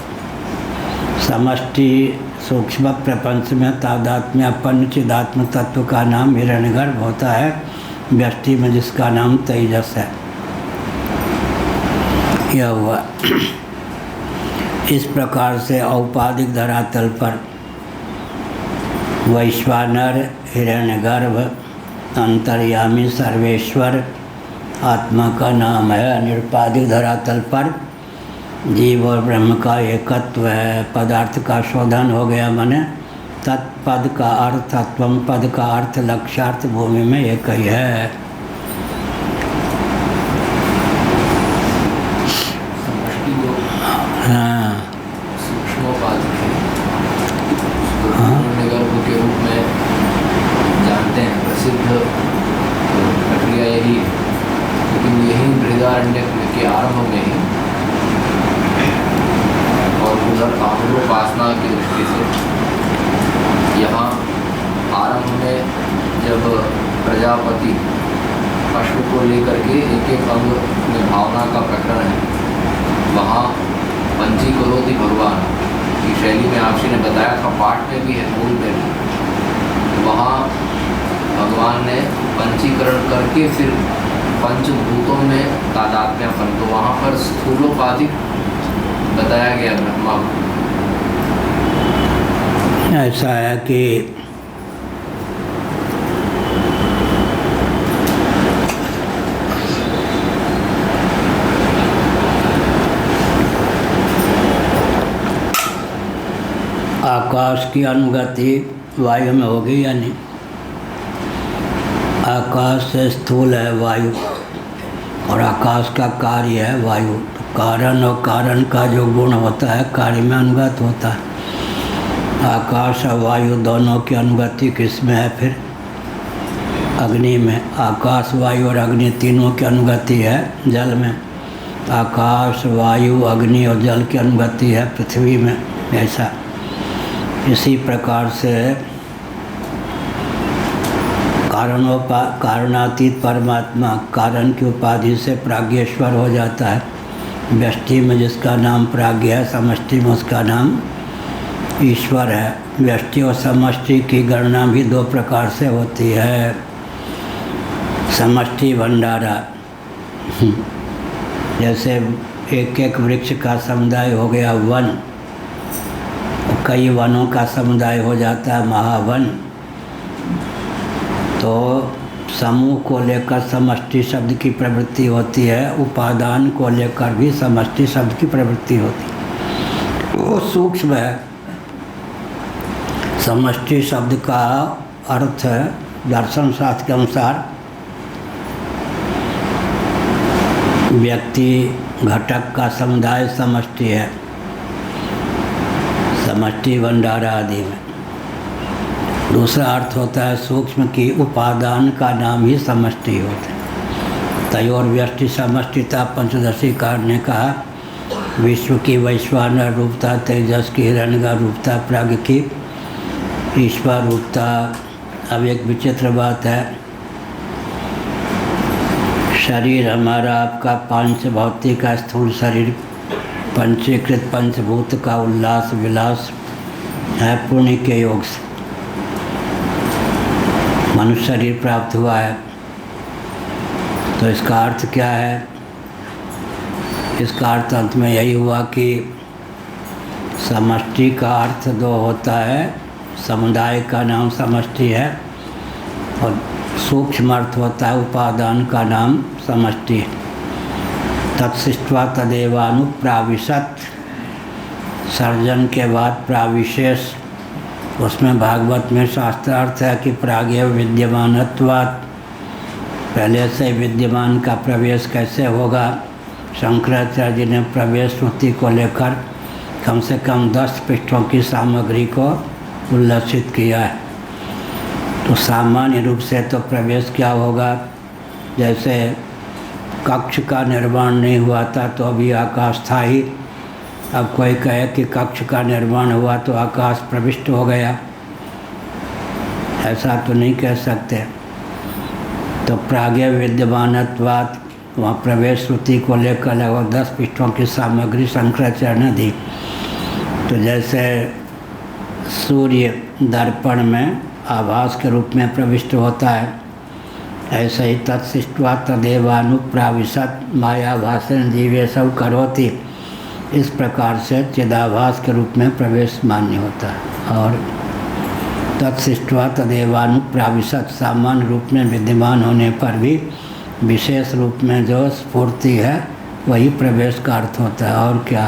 Speaker 1: समष्टि सूक्ष्म प्रपंच में तादात्म्य अपन चिदात्म तत्व का नाम हिरण्यगर्भ होता है। व्यष्टि में जिसका नाम तेजस है। यह हुआ। इस प्रकार से औपाधिक धरातल पर वैश्वानर, हिरण्यगर्भ, अंतर्यामी, सर्वेश्वर आत्मा का नाम है। निरुपाधिक धरातल पर जीव और ब्रह्म का एकत्व है। पदार्थ का शोधन हो गया, माने तत्पद का अर्थ, तत्वम पद का अर्थ लक्ष्यार्थ भूमि में एक ही है। हाँ,
Speaker 2: हिरण्यगर्भ के रूप में जानते हैं, प्रसिद्ध प्रक्रिया यही। लेकिन यही बृहदारण्यक के आरंभ में ही और उधर कामोपासना की दृष्टि से यहाँ आरंभ में जब प्रजापति अश्व को लेकर के एक एक अंग में भावना का प्रकरण है, वहाँ पंचीकरोति भगवान की शैली में आपसी ने बताया था, पाठ में भी है, मूल में भी। वहाँ भगवान ने पंचीकरण करके फिर पंचभूतों में तादात्म्यपन, तो वहाँ पर स्थूलोपाधिक बताया गया ब्रह्मा।
Speaker 1: ऐसा है कि आकाश की अनुगति वायु में होगी या नहीं? आकाश से स्थूल है वायु और आकाश का कार्य है वायु। तो कारण और कारण का जो गुण होता है कार्य में अनुगत होता है। आकाश और वायु दोनों की अनुगति किस में है? फिर अग्नि में। आकाश, वायु और अग्नि तीनों की अनुगति है जल में। आकाश, वायु, अग्नि और जल की अनुगति है पृथ्वी में। ऐसा इसी प्रकार से कारणातीत परमात्मा कारण की उपाधि से प्राज्ञेश्वर हो जाता है। व्यष्टि में जिसका नाम प्राज्ञ है, समष्टि में उसका नाम ईश्वर है। व्यष्टि और समष्टि की गणना भी दो प्रकार से होती है। समष्टि भंडारा, जैसे एक एक वृक्ष का समुदाय हो गया वन, कई वनों का समुदाय हो जाता है महावन। तो समूह को लेकर समष्टि शब्द की प्रवृत्ति होती है, उपादान को लेकर भी समष्टि शब्द की प्रवृत्ति होती है। वो सूक्ष्म है। समष्टि शब्द का अर्थ दर्शन शास्त्र के अनुसार व्यक्ति घटक का समुदाय समष्टि है, समष्टि भंडारा आदि में। दूसरा अर्थ होता है सूक्ष्म की उपादान का नाम ही समष्टि होता है। तयोर व्यष्टि समष्टिता पंचदशी कार ने कहा, विश्व की वैश्वानर रूपता, तेजस की हिरण्यगर्भ रूपता, प्राज्ञ की ईश्वर रूपता। अब एक विचित्र बात है, शरीर हमारा आपका पांच भौतिक का स्थूल शरीर पंचीकृत पंचभूत का उल्लास विलास है पुण्य के योग से मनुष्य शरीर प्राप्त हुआ है। तो इसका अर्थ क्या है? इसका अर्थ अंत में यही हुआ कि समष्टि का अर्थ दो होता है, समुदाय का नाम समष्टि है, और सूक्ष्म अर्थ होता है उपादान का नाम समष्टि। तत्सृष्ट्वा तदेवानुप्राविशत, सर्जन के बाद प्राविशेष, उसमें भागवत में शास्त्रार्थ है कि प्रागेव विद्यमानत्वात्, पहले से विद्यमान का प्रवेश कैसे होगा। शंकराचार्य जी ने प्रवेश श्रुति को लेकर कम से कम 10 पृष्ठों की सामग्री को उल्लसित किया है। तो सामान्य रूप से तो प्रवेश क्या होगा, जैसे कक्ष का निर्माण नहीं हुआ था तो अभी आकाश था ही, अब कोई कहे कि कक्ष का निर्माण हुआ तो आकाश प्रविष्ट हो गया, ऐसा तो नहीं कह सकते। तो प्रागे विद्यमानत्वात्, वहाँ प्रवेश श्रुति को लेकर लगभग 10 पृष्ठों की सामग्री शंकराचार्य ने दी। तो जैसे सूर्य दर्पण में आभास के रूप में प्रविष्ट होता है, ऐसे ही तत्सृष्ट्वा तदेवानुप्राविशत मायाभासेन जीवे सब करोति, इस प्रकार से चिदाभास के रूप में प्रवेश मान्य होता है। और तत्सृष्ट्वा तदेवानुप्राविशत, सामान्य रूप में विद्यमान होने पर भी विशेष रूप में जो स्फूर्ति है वही प्रवेश का अर्थ होता है। और क्या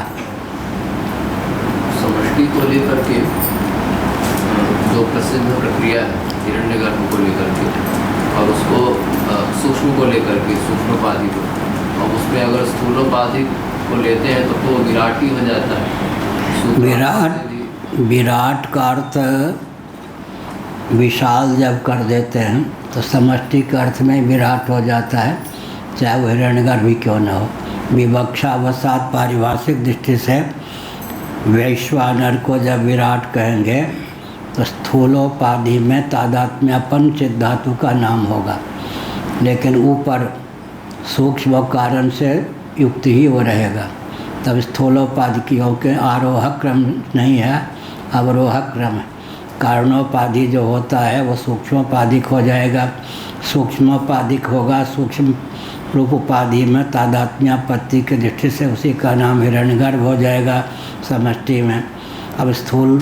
Speaker 2: समष्टि को लेकर के जो प्रसिद्ध प्रक्रिया है हिरण्यगर्भ को लेकर के, और उसको सूक्ष्म को लेकर के सूक्ष्मोपाधि को, और उसमें अगर स्थूलोपाधि को लेते हैं तो विराट ही हो जाता है।
Speaker 1: विराट का अर्थ विशाल जब कर देते हैं तो समष्टि के अर्थ में विराट हो जाता है, चाहे वो हिरण्यगर्भ भी क्यों न हो। विवक्षावसात पारिभाषिक दृष्टि से वैश्वानर को जब विराट कहेंगे तो स्थूलोपाधि में तादात्म्यपन चित्त धातु का नाम होगा, लेकिन ऊपर सूक्ष्म कारण से युक्त ही वो रहेगा। तब स्थूलोपाधि क्योंकि आरोहक क्रम नहीं है, अवरोहक क्रम है। कारणोपाधि जो होता है वो सूक्ष्मोपाधिक हो जाएगा, सूक्ष्मोपाधिक होगा, सूक्ष्म रूप उपाधि में तादात्म्यापत्ति की दृष्टि से उसी का नाम हिरण्यगर्भ हो जाएगा समष्टि में। अब स्थूल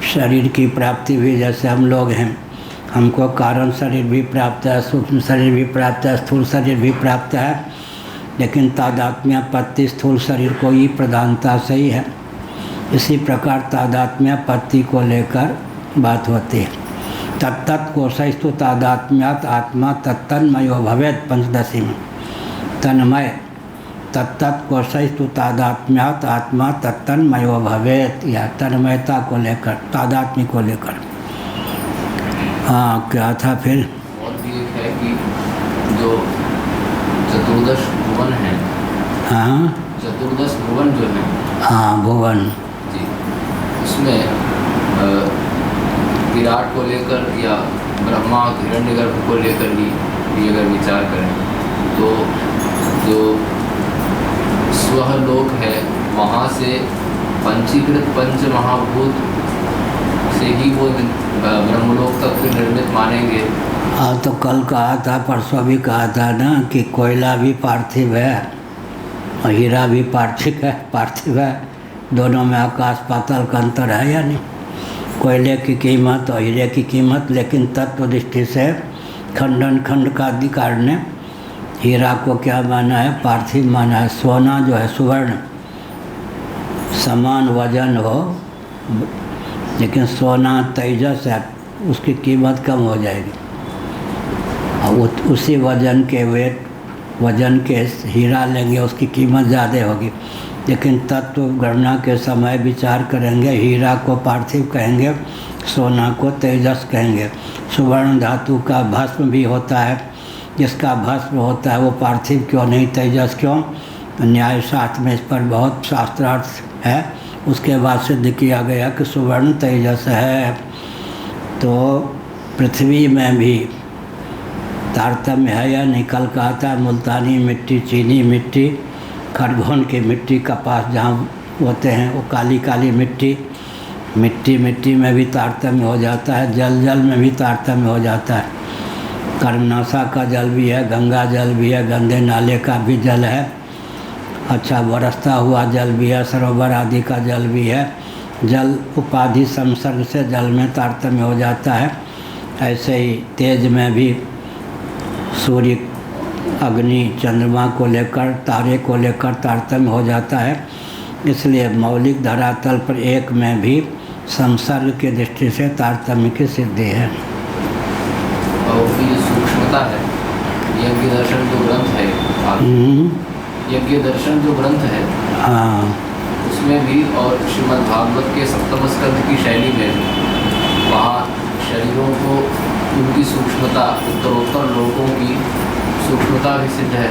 Speaker 1: शरीर की प्राप्ति भी, जैसे हम लोग हैं, हमको कारण शरीर भी प्राप्त है, सूक्ष्म शरीर भी प्राप्त है, स्थूल शरीर भी प्राप्त है, लेकिन तादात्म्यापत्ति स्थूल शरीर को ही प्रधानता से ही है। इसी प्रकार तादात्म्यापत्ति को लेकर बात होती है। तत्तत् कोशस्तु तादात्म्यात् आत्मा तत्तन्मयो भवेत्, पंचदशी में तन्मय, तत्तत् कोशस्तु तादात्म्यात् आत्मा तत्तन्मयो भवेत्, या तन्मयता को लेकर, तादात्म्य को लेकर। हाँ, क्या था फिर?
Speaker 2: और भी एक है कि जो चतुर्दश भुवन है,
Speaker 1: हाँ,
Speaker 2: चतुर्दश भुवन जो है,
Speaker 1: हाँ भुवन
Speaker 2: जी, उसमें विराट को लेकर या ब्रह्मा हिरण्यगर्भ को लेकर ही अगर विचार करें तो जो स्वलोक है वहाँ से पंचीकृत पंच महाभूत से ही वो ब्रह्मलोक तक फिर निर्मित मानेंगे।
Speaker 1: हाँ, तो कल कहा था, परसों भी कहा था ना कि कोयला भी पार्थिव है और हीरा भी पार्थिव है, दोनों में आकाश पाताल का अंतर है या नहीं। कोयले की कीमत और हीरे की कीमत, लेकिन तत्व दृष्टि से खंडन खंड का अधिकार ने हीरा को क्या माना है, पार्थिव माना है। सोना जो है सुवर्ण, समान वजन हो, लेकिन सोना तेजस है, उसकी कीमत कम हो जाएगी, और उसी वजन के वजन के हीरा लेंगे उसकी कीमत ज़्यादा होगी। लेकिन तत्व गणना के समय विचार करेंगे, हीरा को पार्थिव कहेंगे, सोना को तेजस कहेंगे। सुवर्ण धातु का भस्म भी होता है, जिसका भस्म होता है वो पार्थिव क्यों नहीं, तेजस क्यों? न्याय शास्त्र में इस पर बहुत शास्त्रार्थ है। उसके बाद सिद्ध किया गया कि सुवर्ण तेजस है। तो पृथ्वी में भी तारतम्य है या नहीं? कल कहा था मुल्तानी मिट्टी, चीनी मिट्टी, खरगोन की मिट्टी, कपास जहाँ होते हैं वो काली काली मिट्टी, मिट्टी में भी तारतम्य हो जाता है, जल में भी तारतम्य हो जाता है। कर्मनाशा का जल भी है, गंगा जल भी है, गंदे नाले का भी जल है, अच्छा बरसता हुआ जल भी है, सरोवर आदि का जल भी है। जल उपाधि संसर्ग से जल में तारतम्य हो जाता है। ऐसे ही तेज में भी सूर्य, अग्नि, चंद्रमा को लेकर, तारे को लेकर तारतम्य हो जाता है। इसलिए मौलिक धरातल पर एक में भी संसर्ग की दृष्टि से तारतम्य की सिद्धि है।
Speaker 2: और उसकी जो सूक्ष्मता है, यज्ञ दर्शन जो ग्रंथ है, यज्ञ दर्शन जो ग्रंथ है,
Speaker 1: हाँ,
Speaker 2: उसमें भी और श्रीमद् भागवत के सप्तम स्कंध की शैली में भी वहाँ शरीरों को उनकी सूक्ष्मता, उत्तरोत्तर लोगों की सूक्ष्मता भी सिद्ध है।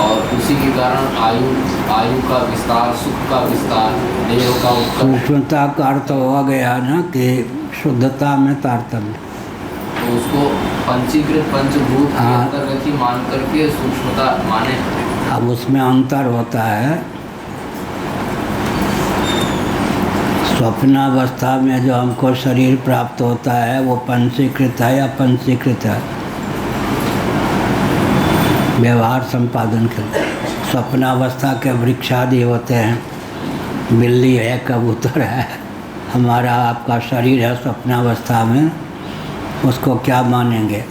Speaker 2: और उसी के कारण आयु का विस्तार, सुख का विस्तार, देह का उत्कर्ष।
Speaker 1: सूक्ष्मता का अर्थ हो गया ना कि शुद्धता में तारतम्य।
Speaker 2: तो उसको पंचीकृत पंचभूत के अंतर्गत ही मान करके सूक्ष्मता माने।
Speaker 1: अब उसमें अंतर होता है। स्वप्नावस्था में जो हमको शरीर प्राप्त होता है वो पंचीकृत है या पंचीकृत है व्यवहार संपादन के लिए। स्वप्नावस्था के वृक्ष आदि होते हैं, बिल्ली है, कबूतर है, हमारा आपका शरीर है स्वप्नावस्था में। उसको क्या मानेंगे?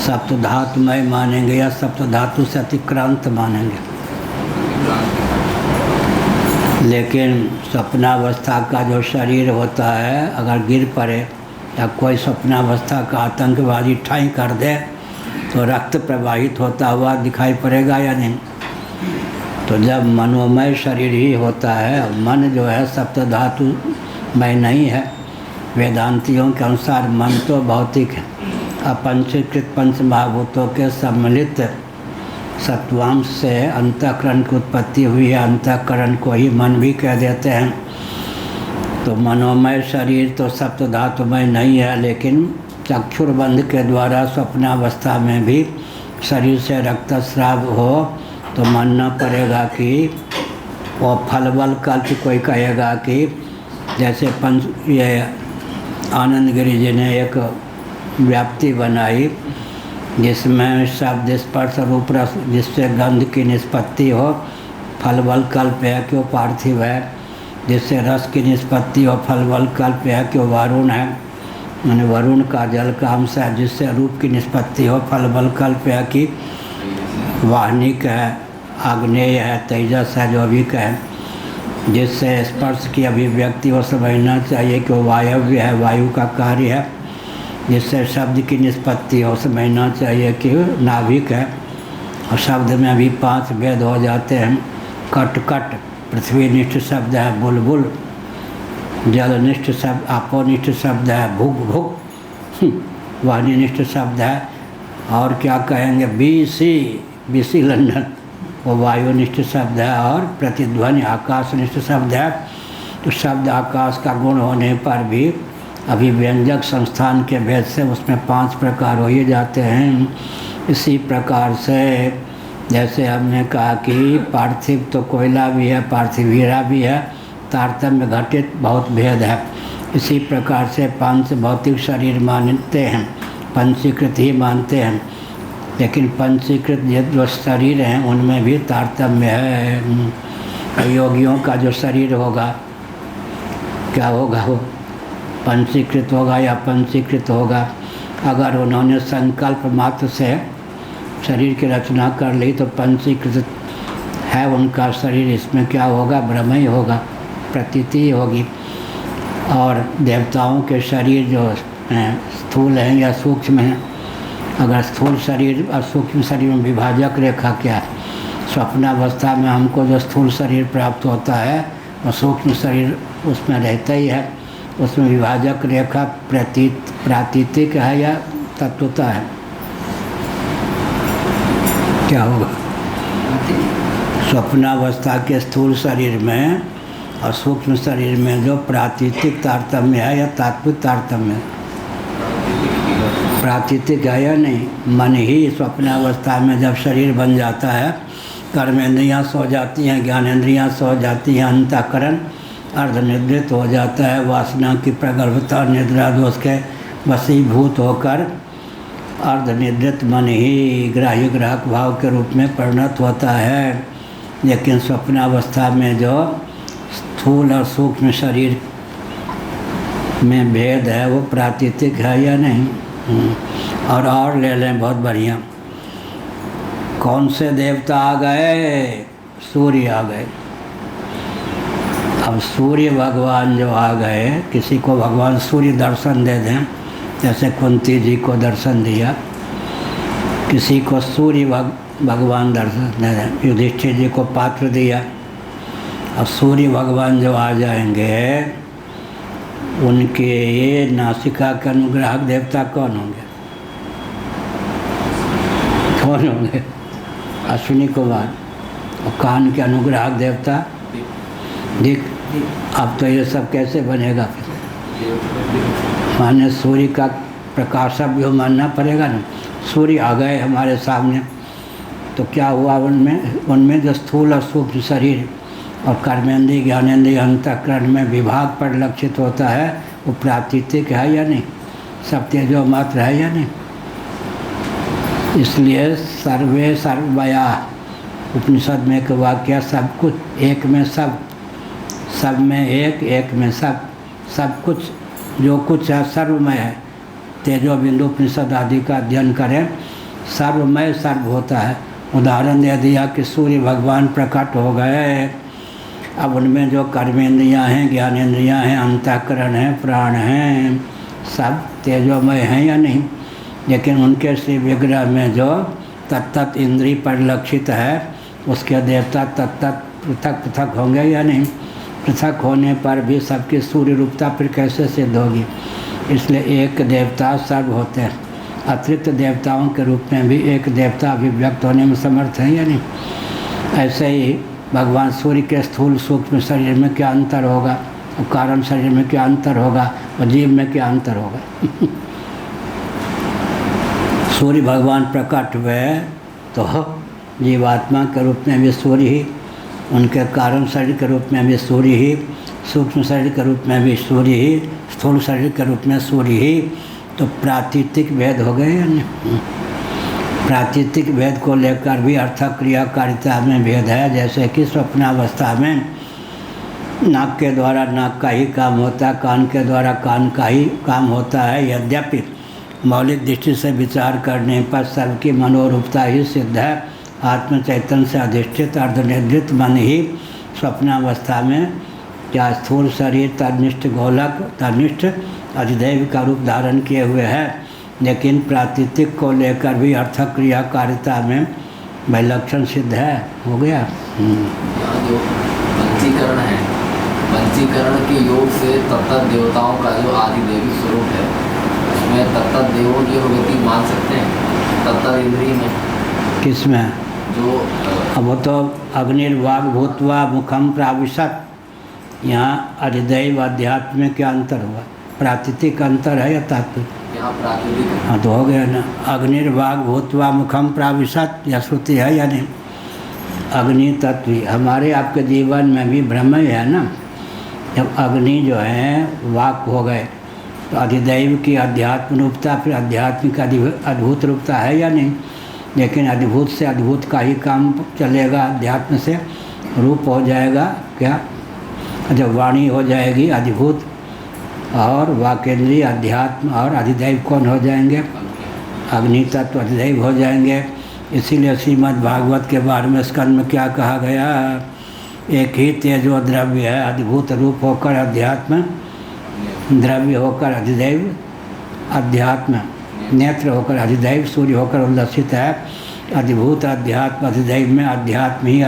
Speaker 1: सप्त धातुमय मानेंगे या सप्त धातु से अतिक्रांत मानेंगे। लेकिन स्वप्नावस्था का जो शरीर होता है, अगर गिर पड़े या कोई स्वप्नावस्था का आतंकवादी ठाई कर दे तो रक्त प्रवाहित होता हुआ दिखाई पड़ेगा या नहीं? तो जब मनोमय शरीर ही होता है, मन जो है सप्त धातुमय नहीं है। वेदांतियों के अनुसार मन तो भौतिक है। अपंचीकृत पंच महाभूतों के सम्मिलित सत्वांश से अंतःकरण की उत्पत्ति हुई है। अंतःकरण को ही मन भी कह देते हैं। तो मनोमय शरीर तो सप्त धातुमय नहीं है, लेकिन चक्षुर्बंध के द्वारा स्वप्नावस्था में भी शरीर से रक्तस्राव हो तो मानना पड़ेगा कि वो फलबल कल्प। कोई कहेगा कि जैसे ये आनंद गिरि जी ने एक व्याप्ति बनाई जिसमें शब्द स्पर्श रूप रस, जिससे गंध की निष्पत्ति हो, फलबल कल्प है कि वो पार्थिव है। जिससे रस की निष्पत्ति हो, फलबल कल्प है कि वो वरुण है, मैंने वरुण का जल का अंश है। जिससे रूप की निष्पत्ति हो, फलबल कल्प है कि वाहनिक है, आग्नेय है, तेजस है, जो भी कहे। जिससे स्पर्श की अभिव्यक्ति हो, समझना चाहिए कि वो वायव्य है, वायु का कार्य है। जिससे शब्द की निष्पत्ति हो, समझना चाहिए कि नाभिक है। और शब्द में भी 5 भेद हो जाते हैं। कट कट पृथ्वीनिष्ठ शब्द है, बुलबुल। जलनिष्ठ शब्द, आपोनिष्ठ शब्द है, भुग भुग। वाणिनिष्ठ शब्द है। और क्या कहेंगे, बीसी लंदन, वो वायुनिष्ठ शब्द है। और प्रतिध्वनि आकाशनिष्ठ शब्द है। तो शब्द आकाश का गुण होने पर भी अभिव्यंजक संस्थान के भेद से उसमें 5 प्रकार हो ही जाते हैं। इसी प्रकार से जैसे हमने कहा कि पार्थिव तो कोयला भी है, पार्थिव हीरा भी है, तारतम्य घटित बहुत भेद है। इसी प्रकार से 5 भौतिक शरीर मानते हैं, पंचीकृत ही मानते हैं। लेकिन पंचीकृत जो शरीर हैं उनमें भी तारतम्य है। योगियों का जो शरीर होगा, क्या होगा, वो पंचीकृत होगा या पंचीकृत होगा। अगर उन्होंने संकल्प मात्र से शरीर की रचना कर ली तो पंचीकृत है उनका शरीर। इसमें क्या होगा, ब्रह्म ही होगा, प्रतीति होगी। और देवताओं के शरीर जो हैं स्थूल हैं या सूक्ष्म हैं। अगर स्थूल शरीर और सूक्ष्म शरीर में विभाजक रेखा क्या है? स्वप्नावस्था में हमको जो स्थूल शरीर प्राप्त होता है और सूक्ष्म शरीर उसमें रहता ही है। उसमें विभाजक रेखा प्रातीतिक है या तत्वता है? क्या होगा? स्वप्नावस्था के स्थूल शरीर में और सूक्ष्म शरीर में जो प्रातीतिक तारतम्य है या तात्विक तारतम्य है? प्रातीतिक है या नहीं? मन ही स्वप्नावस्था में जब शरीर बन जाता है, कर्मेंद्रियाँ सो जाती हैं, ज्ञानेंद्रियाँ सो जाती हैं, अंतःकरण अर्धनिद्रित हो जाता है। वासना की प्रगल्भता निद्रा दोष के वशीभूत होकर अर्धनिद्रित मन ही ग्राह्य ग्राहक भाव के रूप में परिणत होता है। लेकिन स्वप्नावस्था में जो स्थूल और सूक्ष्म शरीर में भेद है वो प्राकृतिक है या नहीं। और ले लें, बहुत बढ़िया। कौन से देवता आ गए? सूर्य आ गए। अब सूर्य भगवान जो आ गए, किसी को भगवान सूर्य दर्शन दे दें, जैसे कुंती जी को दर्शन दिया, किसी को सूर्य भगवान दर्शन दे दें, युधिष्ठिर जी को पात्र दिया। अब सूर्य भगवान जो आ जाएंगे, उनके ये नासिका के अनुग्राहक देवता कौन होंगे? कौन होंगे? अश्विनी कुमार। और कान के अनुग्राहक देवता दिक। अब तो ये सब कैसे बनेगा फिर? माने सूर्य का प्रकाशक भी मानना पड़ेगा ना। सूर्य आ गए हमारे सामने, तो क्या हुआ? उनमें जो स्थूल और सूक्ष्म शरीर और कर्मेंद्रिय ज्ञानेंद्रिय अंतःकरण में विभाग परिलक्षित होता है, वो प्राकृतिक है या नहीं? सब तेजो मात्र है या नहीं? इसलिए सर्वे सर्वया उपनिषद में एक वाक्य, सब कुछ एक में सब, सब में एक, एक में सब, सब कुछ जो कुछ है सर्वमय है। तेजो बिंदु उपनिषद आदि का अध्ययन करें, सर्वमय सर्व होता है। उदाहरण दे दिया कि सूर्य भगवान प्रकट हो गए, अब उनमें जो कर्मेंद्रियाँ हैं, ज्ञानेंद्रियाँ हैं, अंतःकरण हैं, प्राण हैं, सब तेजोमय हैं या नहीं? लेकिन उनके श्री विग्रह में जो तत्त इंद्रिय परिलक्षित है, उसके देवता तत्त पृथक पृथक होंगे या नहीं? पृथक होने पर भी सबकी सूर्य रूपता फिर कैसे सिद्ध होगी? इसलिए एक देवता सर्व होते हैं। अतिरिक्त देवताओं के रूप में भी एक देवता अभिव्यक्त होने में समर्थ है या नहीं? ऐसे ही भगवान सूर्य के स्थूल सूक्ष्म शरीर में क्या अंतर होगा, और कारण शरीर में क्या अंतर होगा, और जीव में क्या अंतर होगा? सूर्य भगवान प्रकट हुए तो जीवात्मा के रूप में भी सूर्य ही, उनके कारण शरीर के रूप में भी सूर्य ही, सूक्ष्म शरीर के रूप में भी सूर्य ही, स्थूल शरीर के रूप में सूर्य ही। तो प्राकृतिक भेद हो गए या नहीं? प्राकृतिक भेद को लेकर भी अर्थ क्रियाकारिता में भेद है। जैसे कि स्वप्नावस्था में नाक के द्वारा नाक का ही काम होता है, कान के द्वारा कान का ही काम होता है। यद्यपि मौलिक दृष्टि से विचार करने पर सबकी मनोरूपता ही सिद्ध है। आत्म चैतन्य से अधिष्ठित अर्धनिर्वृत्त मन ही स्वप्नावस्था में क्या स्थूल शरीर तनिष्ठ गोलक तनिष्ठ अधिदैव का रूप धारण किए हुए है। लेकिन प्राकृतिक को लेकर भी अर्थ क्रियाकारिता में विलक्षण सिद्ध है। हो गया।
Speaker 2: यहाँ जो पंचीकरण है, पंचीकरण के योग से तत्त देवताओं का जो आदिदेवी स्वरूप है, उसमें तत्त देवों की अनुभूति मान सकते हैं तत्त इंद्रिय में।
Speaker 1: किस में?
Speaker 2: जो
Speaker 1: अब वो तो अग्निर्वाग भूतवा मुखम प्राविशत। यहाँ अधिदैव अध्यात्म में क्या अंतर हुआ? प्राकृतिक अंतर है या तात्विक?
Speaker 2: यहाँ प्राकृतिक।
Speaker 1: हाँ तो हो गया ना। अग्निर्वाग भूतवा मुखम प्राविशत, यह श्रुति है या नहीं? अग्नि तत्व हमारे आपके जीवन में भी ब्रह्म ही है ना। जब अग्नि जो है वाक हो गए तो अधिदैव की अध्यात्म रूपता, फिर आध्यात्मिक अद्भुत रूपता है या नहीं? लेकिन अद्भुत से अद्भुत का ही काम चलेगा, अध्यात्म से रूप हो जाएगा क्या? जब वाणी हो जाएगी अद्भुत, और वाकेंद्रीय अध्यात्म और अधिदैव कौन हो जाएंगे? अग्नि तत्व अधिदैव हो जाएंगे। इसीलिए श्रीमद् भागवत के बारे में स्कंद में क्या कहा गया? एक ही तेजो द्रव्य है, अद्भुत रूप होकर अध्यात्म, द्रव्य होकर अधिदैव, अध्यात्म नेत्र होकर अधिदैव, सूर्य होकर उल्लसित है। अधिभूत अध्यात्म अधिदैव में अध्यात्म ही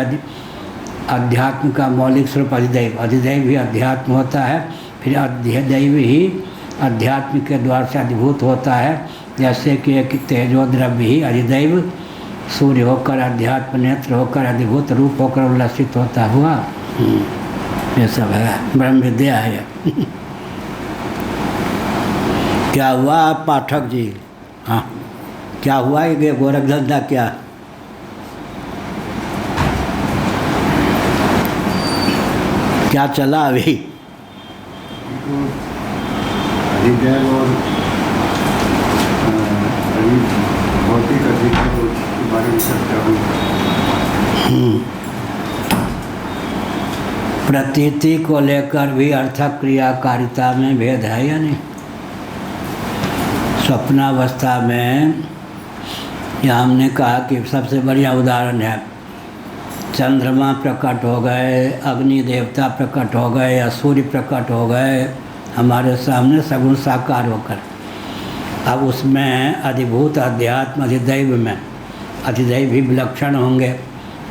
Speaker 1: अध्यात्म का मौलिक स्वरूप अधिदैव, अधिदैव ही अध्यात्म होता है। फिर अधिदैव ही अध्यात्म के द्वार से अधिभूत होता है। जैसे कि एक तेजो द्रव्य ही अधिदैव, सूर्य होकर अध्यात्म, नेत्र होकर अधिभूत, रूप होकर उल्लसित होता हुआ। ये सब है, ब्रह्म विद्या है। क्या हुआ पाठक जी? हाँ क्या हुआ? ये गोरख धंधा क्या? क्या चला अभी?
Speaker 3: अधिदैव और भौतिक अधिकार के बारे में चर्चा हुई।
Speaker 1: प्रतीति को लेकर भी अर्थक क्रियाकारिता में भेद है या नहीं? स्वप्नावस्था में या हमने कहा कि सबसे बढ़िया उदाहरण है, चंद्रमा प्रकट हो गए, अग्नि देवता प्रकट हो गए या सूर्य प्रकट हो गए हमारे सामने सगुण साकार होकर। अब उसमें अधिभूत अध्यात्म अधिदैव में अधिदैव भी विलक्षण होंगे।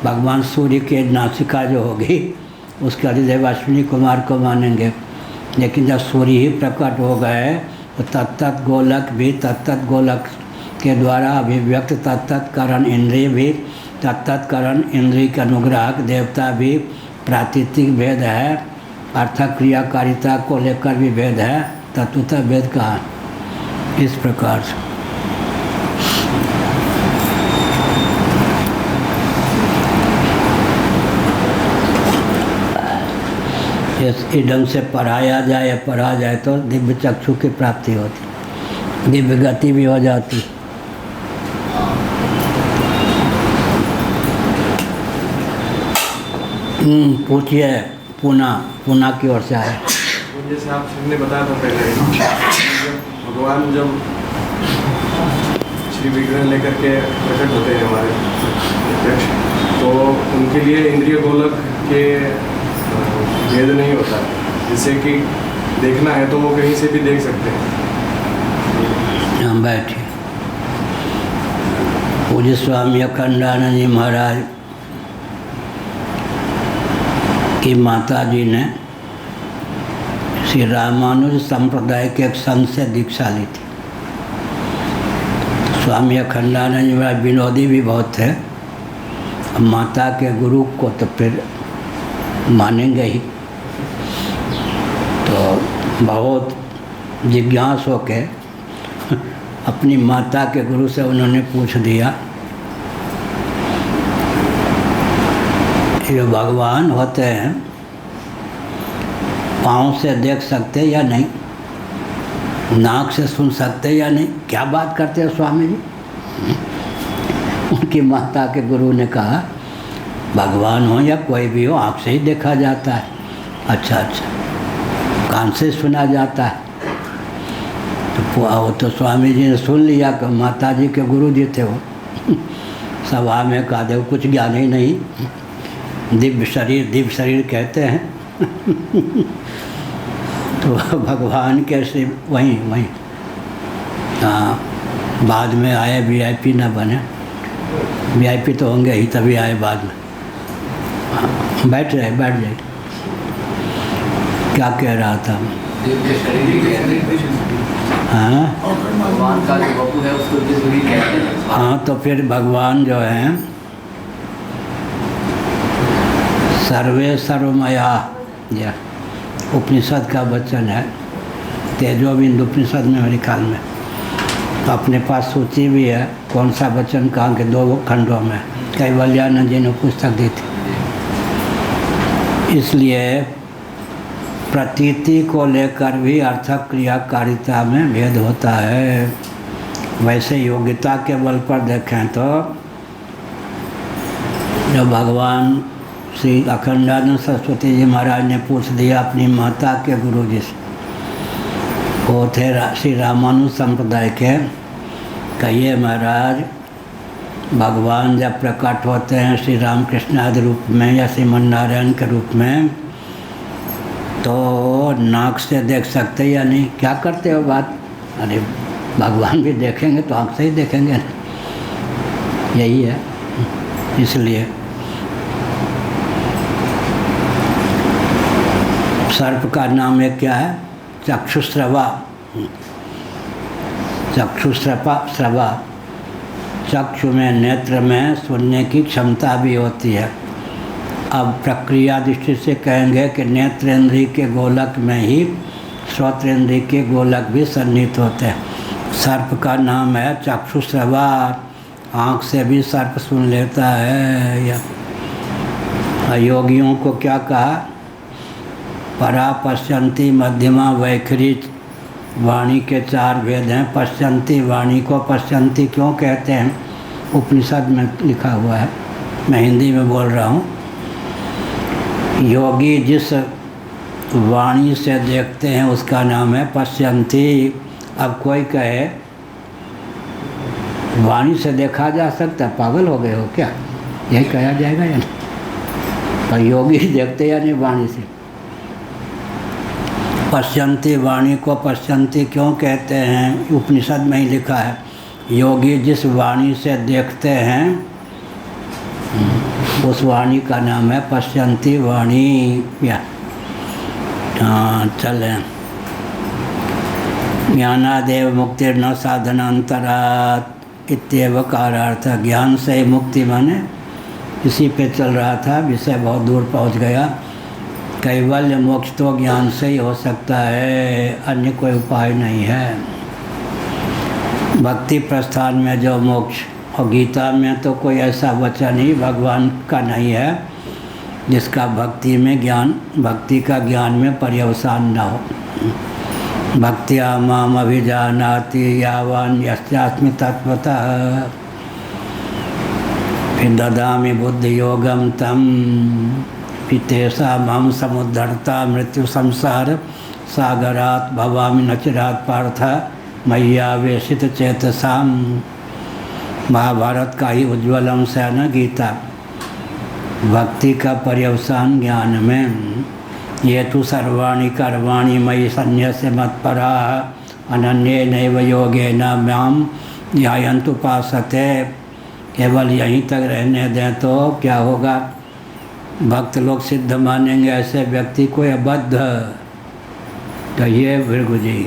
Speaker 1: भगवान सूर्य के नासिका जो होगी उसके अधिदैव अश्विनी कुमार को मानेंगे, लेकिन जब सूर्य ही प्रकट हो गए तो तत्त गोलक भी तत्त गोलक के द्वारा अभिव्यक्त तत्त करण इंद्रिय भी तत्त करण इंद्रिय के अनुग्राहक देवता भी प्रातीतिक भेद है। अर्थक क्रियाकारिता को लेकर भी भेद है, तत्वतः भेद कहाँ? इस प्रकार से इस ढंग से पढ़ाया जाए या पढ़ा जाए तो दिव्य चक्षु की प्राप्ति होती, दिव्य गति भी हो जाती। पूछिए, पूना की ओर से आए।
Speaker 4: जैसे आपने बताया था पहले, भगवान जब श्री विग्रह लेकर के प्रकट होते हैं हमारे प्रत्यक्ष, तो उनके लिए इंद्रिय गोलक के भेद नहीं होता, जिससे कि देखना है तो वो कहीं से भी देख सकते हैं।
Speaker 1: हम बैठे पूज्य स्वामी अखंडानंद जी महाराज की माता जी ने श्री रामानुज संप्रदाय के एक संत से दीक्षा ली थी। स्वामी अखंडानंद जी महाराज विनोदी भी बहुत थे। माता के गुरु को तो फिर मानेंगे ही, तो बहुत जिज्ञास होके अपनी माता के गुरु से उन्होंने पूछ दिया, ये भगवान होते हैं पाँव से देख सकते या नहीं, नाक से सुन सकते या नहीं, क्या बात करते हैं स्वामी जी? उनकी माता के गुरु ने कहा, भगवान हो या कोई भी हो आँख से ही देखा जाता है। अच्छा, कान से सुना जाता है। तो स्वामी जी ने सुन लिया कि माता जी के गुरु जी थे वो। सभा में कहा दे कुछ ज्ञान ही नहीं, दिव्य शरीर कहते हैं। तो भगवान कैसे वहीं हाँ, बाद में आए, वीआईपी ना बने, वीआईपी तो होंगे ही तभी आए बाद में। हाँ, बैठ जाए। क्या कह रहा था?
Speaker 2: दिव्य शरीर कहते हैं।
Speaker 1: हाँ,
Speaker 2: भगवान का जो वपु है उसको दिव्य शरीर कहते हैं।
Speaker 1: हाँ, तो फिर भगवान जो है सर्वे सर्वमया, यह उपनिषद का वचन है, तेजोबिंद उपनिषद में मेरे ख्याल में। तो अपने पास सूची भी है कौन सा वचन कहाँ के 2 खंडों में, कैवल्यानंद जी ने पुस्तक दी थी। इसलिए प्रतीति को लेकर भी अर्थक क्रियाकारिता में भेद होता है। वैसे योग्यता के बल पर देखें तो जब भगवान श्री अखंडानंद सरस्वती जी महाराज ने पूछ दिया अपनी माता के गुरु जी से, वो थे श्री रामानुज संप्रदाय के, कहिए महाराज भगवान जब प्रकट होते हैं श्री रामकृष्ण आदि रूप में या श्रीमन नारायण के रूप में, तो नाक से देख सकते या नहीं? क्या करते हो बात? अरे भगवान भी देखेंगे तो आँख से ही देखेंगे, यही है। इसलिए सर्प का नाम एक क्या है? चक्षुश्रवा। चक्षुश्रवा, चक्षु में, नेत्र में सुनने की क्षमता भी होती है। अब प्रक्रिया दृष्टि से कहेंगे कि नेत्रेंद्रिय के गोलक में ही श्रोत्रेंद्रिय के गोलक भी सन्निहित होते हैं। सर्प का नाम है चक्षुश्रवा, आँख से भी सर्प सुन लेता है। या योगियों को क्या कहा? परा पश्यंती, मध्यमा, वैखरी वाणी के 4 भेद हैं। पश्यंती वाणी को पश्यंती क्यों कहते हैं? उपनिषद में लिखा हुआ है, मैं हिंदी में बोल रहा हूँ। योगी जिस वाणी से देखते हैं उसका नाम है पश्यंती। अब कोई कहे वाणी से देखा जा सकता, पागल हो गए हो क्या, यही कहा जाएगा या नहीं? पर योगी देखते या नहीं वाणी से। पश्यंती, वाणी को पश्यंती क्यों कहते हैं? उपनिषद में ही लिखा है, योगी जिस वाणी से देखते हैं उस वाणी का नाम है पश्यंती वाणी। या हाँ चलें। ज्ञानादेव मुक्तिर्न साधनांतरात् इत्येव कारार्थ। ज्ञान से मुक्ति माने, इसी पे चल रहा था, विषय बहुत दूर पहुंच गया। कैवल्य मोक्ष तो ज्ञान से ही हो सकता है, अन्य कोई उपाय नहीं है। भक्ति प्रस्थान में जो मोक्ष, और गीता में तो कोई ऐसा वचन ही भगवान का नहीं है जिसका भक्ति में ज्ञान, भक्ति का ज्ञान में पर्यवसान न हो। भक्त्या माम अभिजानाति यावान यस्यास्मि तत्वतः फिर ददामि बुद्धि योगम तम पितेषा माम समुद्धरता मृत्यु संसार सागरात् भवामि नचिरात् पार्थ मय्यावेशित चेतसाम। महाभारत का ही उज्ज्वल अंश है ना गीता। भक्ति का पर्यवसान ज्ञान में। ये तो सर्वाणि कर्माणि मयि सन्न्यस्य मत्पराः अनन्येनैव योगेन मां ध्यायन्तुपासते। केवल यहीं तक रहने दें तो क्या होगा? भक्त लोग सिद्ध मानेंगे ऐसे व्यक्ति को अबद्ध। तो ये भृगु जी,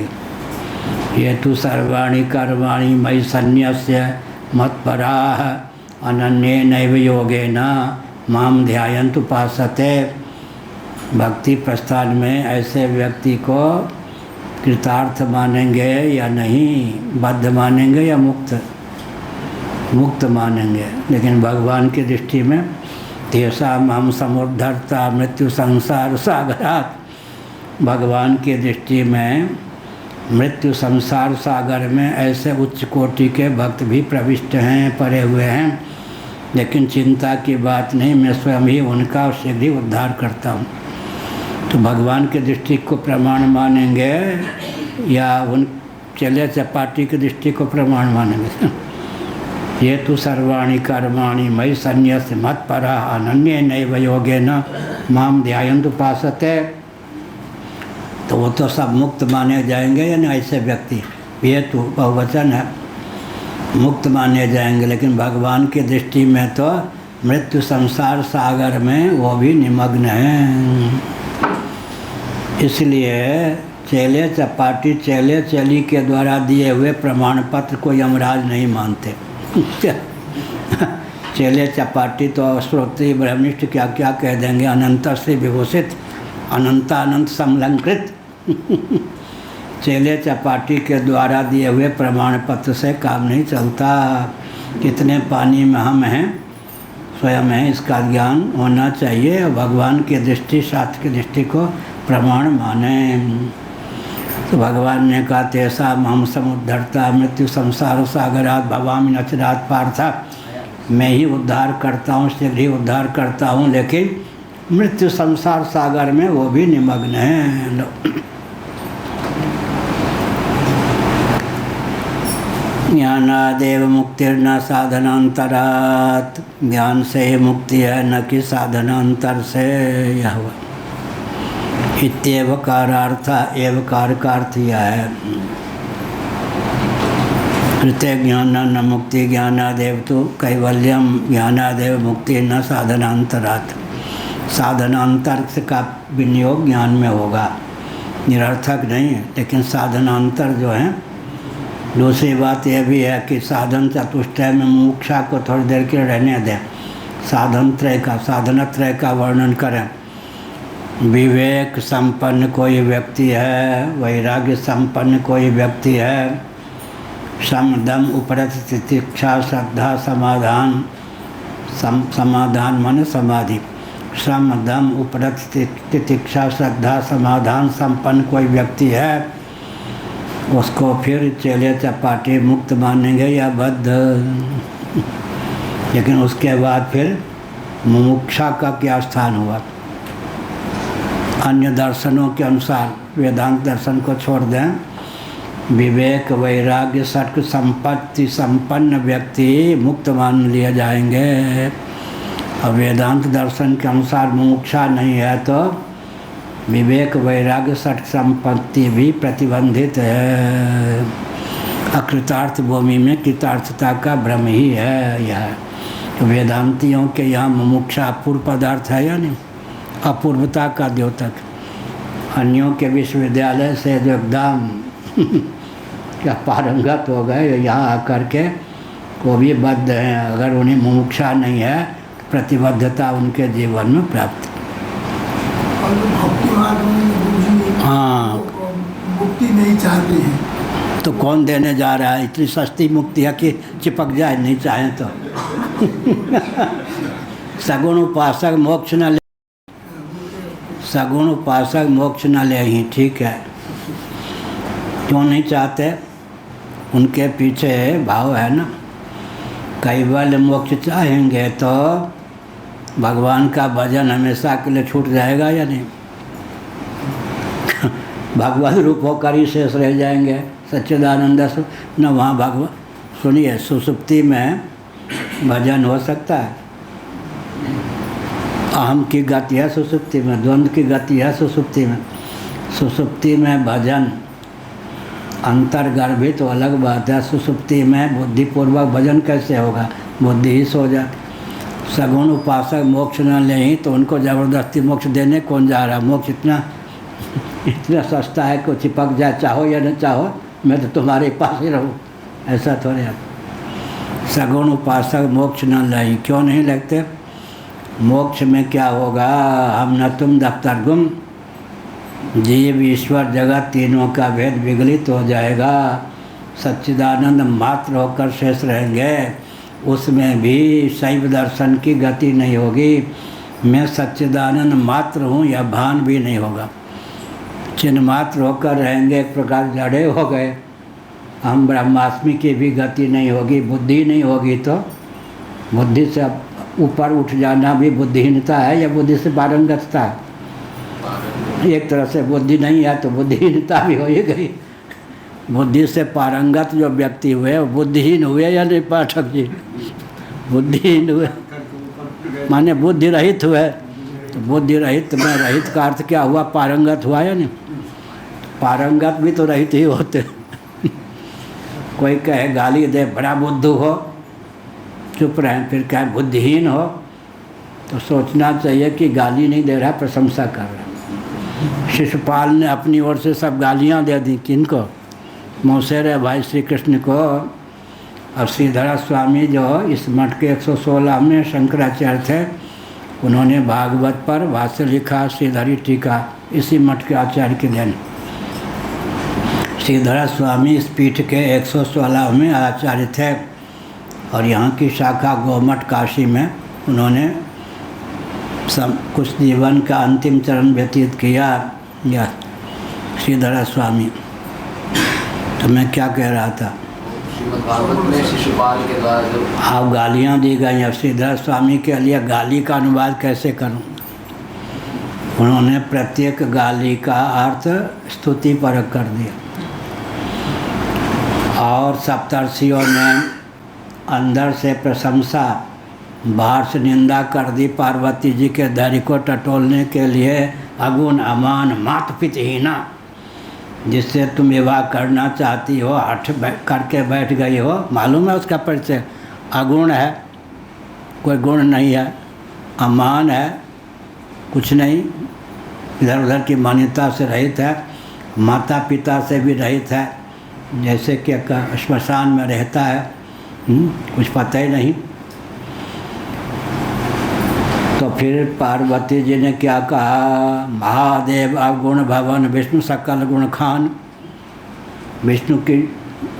Speaker 1: ये तो सर्वाणि कर्माणि मयि सन्न्यस्य मत्पराः अनन्येनैव योगेन माम ध्यायन्तुपासते। भक्ति प्रस्थान में ऐसे व्यक्ति को कृतार्थ मानेंगे या नहीं, बद्ध मानेंगे या मुक्त? मुक्त मानेंगे। लेकिन भगवान की दृष्टि में तेषा माम समुद्धरता मृत्यु संसार सागरात्। भगवान की दृष्टि में मृत्यु संसार सागर में ऐसे उच्च कोटि के भक्त भी प्रविष्ट हैं, पड़े हुए हैं। लेकिन चिंता की बात नहीं, मैं स्वयं ही उनका शीघ्र ही उद्धार करता हूँ। तो भगवान की दृष्टि को प्रमाण मानेंगे या उन चले चपाटी की दृष्टि को प्रमाण मानेंगे? ये तो सर्वाणि कर्माणि मयि सन्न्यस्य मत्पराः अनन्येनैव योगेन माम ध्यायन्तुपासते। तो वो तो सब मुक्त माने जाएंगे या नहीं ऐसे व्यक्ति? ये तो बहुवचन है, मुक्त माने जाएंगे। लेकिन भगवान की दृष्टि में तो मृत्यु संसार सागर में वो भी निमग्न हैं। इसलिए चेले चपाटी, चेले चली के द्वारा दिए हुए प्रमाण पत्र को यमराज नहीं मानते। चेले चपाटी तो श्रोत्री ब्रह्मनिष्ठ क्या क्या कह देंगे, अनंतर से विभूषित, अनंतानंत समलंकृत। चेले चपाटी के द्वारा दिए हुए प्रमाण पत्र से काम नहीं चलता। कितने पानी में हम हैं, स्वयं हैं, इसका ज्ञान होना चाहिए। भगवान की दृष्टि, शास्त्र की दृष्टि को प्रमाण माने। तो भगवान ने कहा तेषा माम समुद्धरता मृत्यु संसार सागरात् भवामि नचिरात् पार्थ। मैं ही उद्धार करता हूँ, शीघ्र ही उद्धार करता हूँ, लेकिन मृत्यु संसार सागर में वो भी निमग्न हैं। ज्ञानादेव मुक्तिर्न साधनांतरात्। ज्ञान से ही मुक्ति है, न कि साधनांतर से। यह हुआ इत्येव कारार्थ। एव कार का अर्थ यह है, कृते ज्ञान न मुक्ति ज्ञानादेव तो कैवल्यम ज्ञानादेव मुक्ति न साधनांतरात्। साधनांतर का विनियोग ज्ञान में होगा, निरर्थक नहीं है। लेकिन साधनांतर जो है, दूसरी बात यह भी है कि साधन चतुष्टय में मुमुक्षा को थोड़ी देर के रहने दें। साधन त्रय का, साधनत्रय का वर्णन करें। विवेक संपन्न कोई व्यक्ति है, वैराग्य संपन्न कोई व्यक्ति है, सम दम उपरत तितिक्षा श्रद्धा समाधान, समाधान माने समाधि, सम दम उपरत तितिक्षा श्रद्धा समाधान संपन्न कोई व्यक्ति है, उसको फिर चेले चपाटी मुक्त मानेंगे या बद्ध? लेकिन उसके बाद फिर मुमुक्षा का क्या स्थान हुआ? अन्य दर्शनों के अनुसार वेदांत दर्शन को छोड़ दें, विवेक वैराग्य सत्य संपत्ति संपन्न व्यक्ति मुक्त मान लिए जाएंगे। और वेदांत दर्शन के अनुसार मुमुक्षा नहीं है तो विवेक वैराग्य सत्य संपत्ति भी प्रतिबंधित है। अकृतार्थ भूमि में कृतार्थता का भ्रम ही है यह। तो वेदांतियों के यहाँ मुमुक्षा अपूर्व पदार्थ है या नहीं, अपूर्वता का द्योतक। अन्यों के विश्वविद्यालय से जो एकदम क्या पारंगत हो गए, यहाँ आकर के वो भी बद्ध हैं। अगर उन्हें मुमुक्षा नहीं है तो प्रतिबद्धता उनके जीवन में प्राप्त।
Speaker 5: और भक्ति मार्ग में गुरुजी
Speaker 1: हाँ,
Speaker 5: मुक्ति नहीं चाहते हैं
Speaker 1: तो कौन देने जा रहा है? इतनी सस्ती मुक्ति है कि चिपक जाए नहीं चाहें तो। सगुण उपासक मोक्ष न ले, सगुण उपासक मोक्ष न ले ही, ठीक है। क्यों नहीं चाहते? उनके पीछे भाव है ना, कैवल्य मोक्ष चाहेंगे तो भगवान का भजन हमेशा के लिए छूट जाएगा या नहीं? भगवत रूप होकर ही शेष रह जाएंगे। सच्चिदानंद न वहाँ भगवान, सुनिए, सुसुप्ति में भजन हो सकता है। अहम की गति है सुसुप्ति में, द्वंद्व की गति है सुसुप्ति में। सुसुप्ति में भजन अंतर्गर्भित तो अलग बात है। सुसुप्ति में बुद्धिपूर्वक भजन कैसे होगा? बुद्धि ही सो जाती। सगुण उपासक मोक्ष न ले तो उनको ज़बरदस्ती मोक्ष देने कौन जा रहा? मोक्ष इतना सस्ता है कि चिपक जाए, चाहो या न चाहो मैं तो तुम्हारे पास ही रहूँ, ऐसा थोड़े है। सगुण उपासक मोक्ष न ले, क्यों नहीं लगते? मोक्ष में क्या होगा? हम न तुम दफ्तर गुम, जीव ईश्वर जगत तीनों का भेद विगलित हो जाएगा। सच्चिदानंद मात्र होकर शेष रहेंगे। उसमें भी शैव दर्शन की गति नहीं होगी। मैं सच्चिदानंद मात्र हूँ यह भान भी नहीं होगा। चिन्ह मात्र होकर रहेंगे, एक प्रकार जड़े हो गए। हम ब्रह्मास्मि की भी गति नहीं होगी। बुद्धि नहीं होगी तो बुद्धि से ऊपर उठ जाना भी बुद्धिहीनता है या बुद्धि से पारंगतता है? एक तरह से बुद्धि नहीं है तो बुद्धिहीनता भी हो ही गई। बुद्धि से पारंगत जो व्यक्ति हुए वो बुद्धिहीन हुए या नहीं पाठक जी? बुद्धिहीन हुए माने बुद्धि रहित हुए। तो बुद्धि रहित में रहित का अर्थ क्या हुआ? पारंगत हुआ या नहीं? पारंगत भी तो रहित ही होते। कोई कहे गाली दे बड़ा बुद्धू हो, चुप रहे, फिर कहे बुद्धिहीन हो, तो सोचना चाहिए कि गाली नहीं दे रहा, प्रशंसा कर रहा। शिशुपाल ने अपनी ओर से सब गालियाँ दे दी। किनको? मौसेरे भाई श्री कृष्ण को। और श्रीधर स्वामी जो इस मठ के 116 में शंकराचार्य थे, उन्होंने भागवत पर भाष्य लिखा, श्रीधरी टीका, इसी मठ के आचार्य के देन। श्रीधर स्वामी इस पीठ के 116 में आचार्य थे और यहाँ की शाखा गोमठ काशी में उन्होंने कुछ जीवन का अंतिम चरण व्यतीत किया। या श्रीधर स्वामी, तो मैं क्या कह रहा था?
Speaker 2: भागवत में शिशुपाल के द्वारा जो
Speaker 1: आप गालियाँ दी गई। अब श्रीधर स्वामी के लिए गाली का अनुवाद कैसे करूं? उन्होंने प्रत्येक गाली का अर्थ स्तुति परक कर दिया। और सप्तर्षियों ने अंदर से प्रशंसा, बाहर से निंदा कर दी। पार्वती जी के धैर्य को टटोलने के लिए अगुण अमान मात पितहीना, जिससे तुम विवाह करना चाहती हो, हठ करके बैठ गई हो। मालूम है उसका परिचय? अगुण है, कोई गुण नहीं है। अमान है, कुछ नहीं, इधर उधर की मान्यता से रहित है। माता पिता से भी रहित है, जैसे कि श्मशान में रहता है, कुछ पता ही नहीं। तो फिर पार्वती जी ने क्या कहा? महादेव अवगुण भवन विष्णु सकल गुण खान। विष्णु की,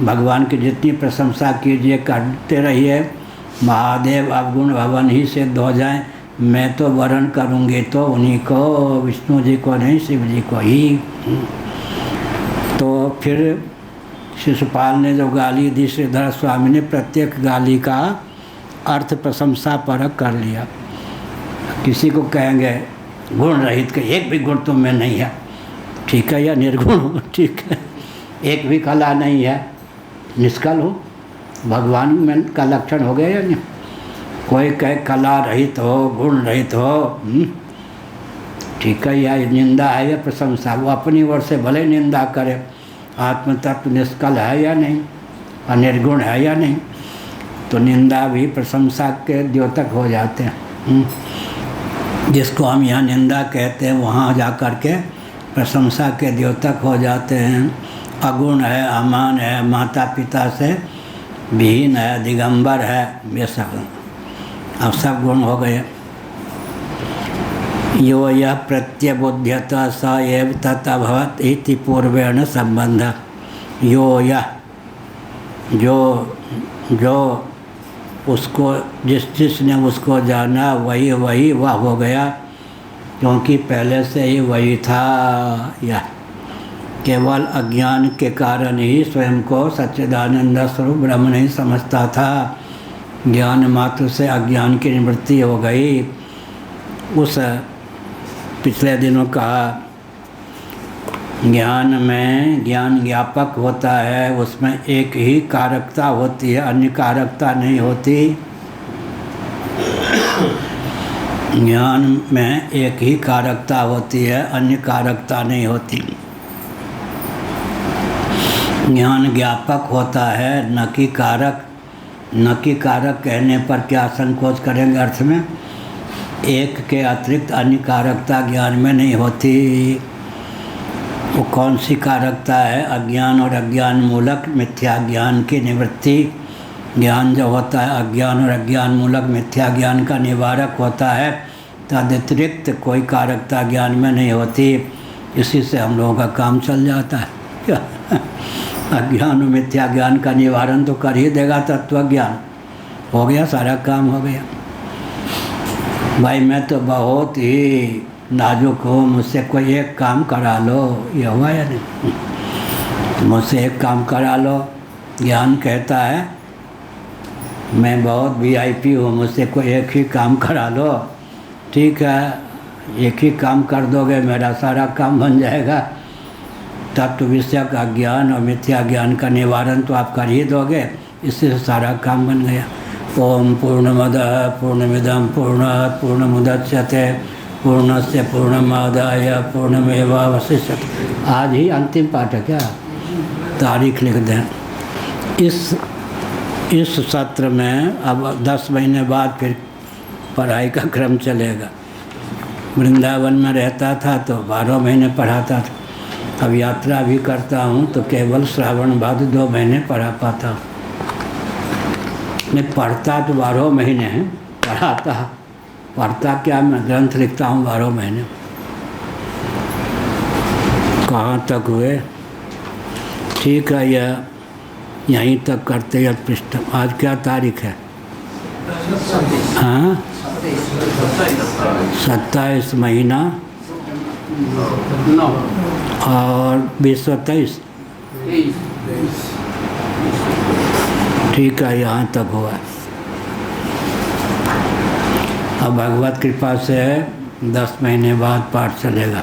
Speaker 1: भगवान की जितनी प्रशंसा कीजिए, करते रहिए। महादेव अवगुण भवन ही सिद्ध हो जाए। मैं तो वर्ण करूँगी तो उन्हीं को, विष्णु जी को नहीं, शिव जी को ही। तो फिर शिशुपाल ने जो गाली दी, श्रीधर स्वामी ने प्रत्येक गाली का अर्थ प्रशंसा परक कर लिया। किसी को कहेंगे गुण रहित के एक भी गुण तुम में नहीं है, ठीक है, या निर्गुण हो, ठीक है, एक भी कला नहीं है, निष्कल हो, भगवान में का लक्षण हो गया या नहीं? कोई कहे कला रहित हो, गुण रहित हो, ठीक है, या निंदा है या प्रशंसा, वो अपनी ओर से भले निंदा करे, आत्म तत्व निष्कल है या नहीं, अनिर्गुण है या नहीं, तो निंदा भी प्रशंसा के द्योतक हो जाते हैं। जिसको हम यहाँ निंदा कहते हैं वहाँ जा कर के प्रशंसा के द्योतक हो जाते हैं। अगुण है, अमान है, माता पिता से विहीन है, दिगंबर है, ये सब अब सब गुण हो गए। यो यह प्रत्यबुध्यता स एव तत् अभवत् इति पूर्वेण संबंध। यो यह जो उसको जिसने उसको जाना वही वह हो गया, क्योंकि पहले से ही वही था। यह केवल अज्ञान के कारण ही स्वयं को सच्चिदानंद स्वरूप ब्रह्म नहीं समझता था। ज्ञान मात्र से अज्ञान की निवृत्ति हो गई। उस पिछले दिनों कहा ज्ञान में ज्ञान ज्ञापक होता है, उसमें एक ही कारकता होती है, अन्य कारकता नहीं होती। ज्ञान में एक ही कारकता होती है, अन्य कारकता नहीं होती। ज्ञान ज्ञापक होता है, न कि कारक। न कि कारक कहने पर क्या संकोच करेंगे अर्थ में? एक के अतिरिक्त अन्य कारकता ज्ञान में नहीं होती। वो कौन सी कारकता है? अज्ञान और अज्ञान मूलक मिथ्या ज्ञान की निवृत्ति। ज्ञान जो होता है अज्ञान और अज्ञान मूलक मिथ्या ज्ञान का निवारक होता है, तदतिरिक्त कोई कारकता ज्ञान में नहीं होती। इसी से हम लोगों का काम चल जाता है। क्या अज्ञान और मिथ्या ज्ञान का निवारण तो कर ही देगा तत्वज्ञान। हो गया, सारा काम हो गया। भाई मैं तो बहुत ही नाजुक हूँ, मुझसे कोई एक काम करा लो, ये हुआ या नहीं? मुझसे एक काम करा लो। ज्ञान कहता है मैं बहुत VIP हूँ, मुझसे कोई एक ही काम करा लो। ठीक है, एक ही काम कर दोगे, मेरा सारा काम बन जाएगा। तत्व विषयक अज्ञान और मिथ्या ज्ञान का निवारण तो आप कर ही दोगे, इससे सारा काम बन गया। ओम पूर्णमदः पूर्णमिदं पूर्णात् पूर्णमुदच्यते पूर्णस्य पूर्णमादाय पूर्णमेवावशिष्यते। आज ही अंतिम पाठ है क्या? तारीख लिख दें। इस सत्र में अब 10 महीने बाद फिर पढ़ाई का क्रम चलेगा। वृंदावन में रहता था तो 12 महीने पढ़ाता था। अब यात्रा भी करता हूँ तो केवल श्रावण भाद्र 2 महीने पढ़ा पाता हूँ। मैं पढ़ता तो 12 महीने हैं, पढ़ता क्या, मैं ग्रंथ लिखता हूँ 12 महीने। कहाँ तक हुए? ठीक है, यह यहीं तक करते हैं पृष्ठ। आज क्या तारीख है? हाँ, 27 महीना और 2023। ठीक है, यहाँ तक हुआ। अब भगवत कृपा से 10 महीने बाद पाठ चलेगा।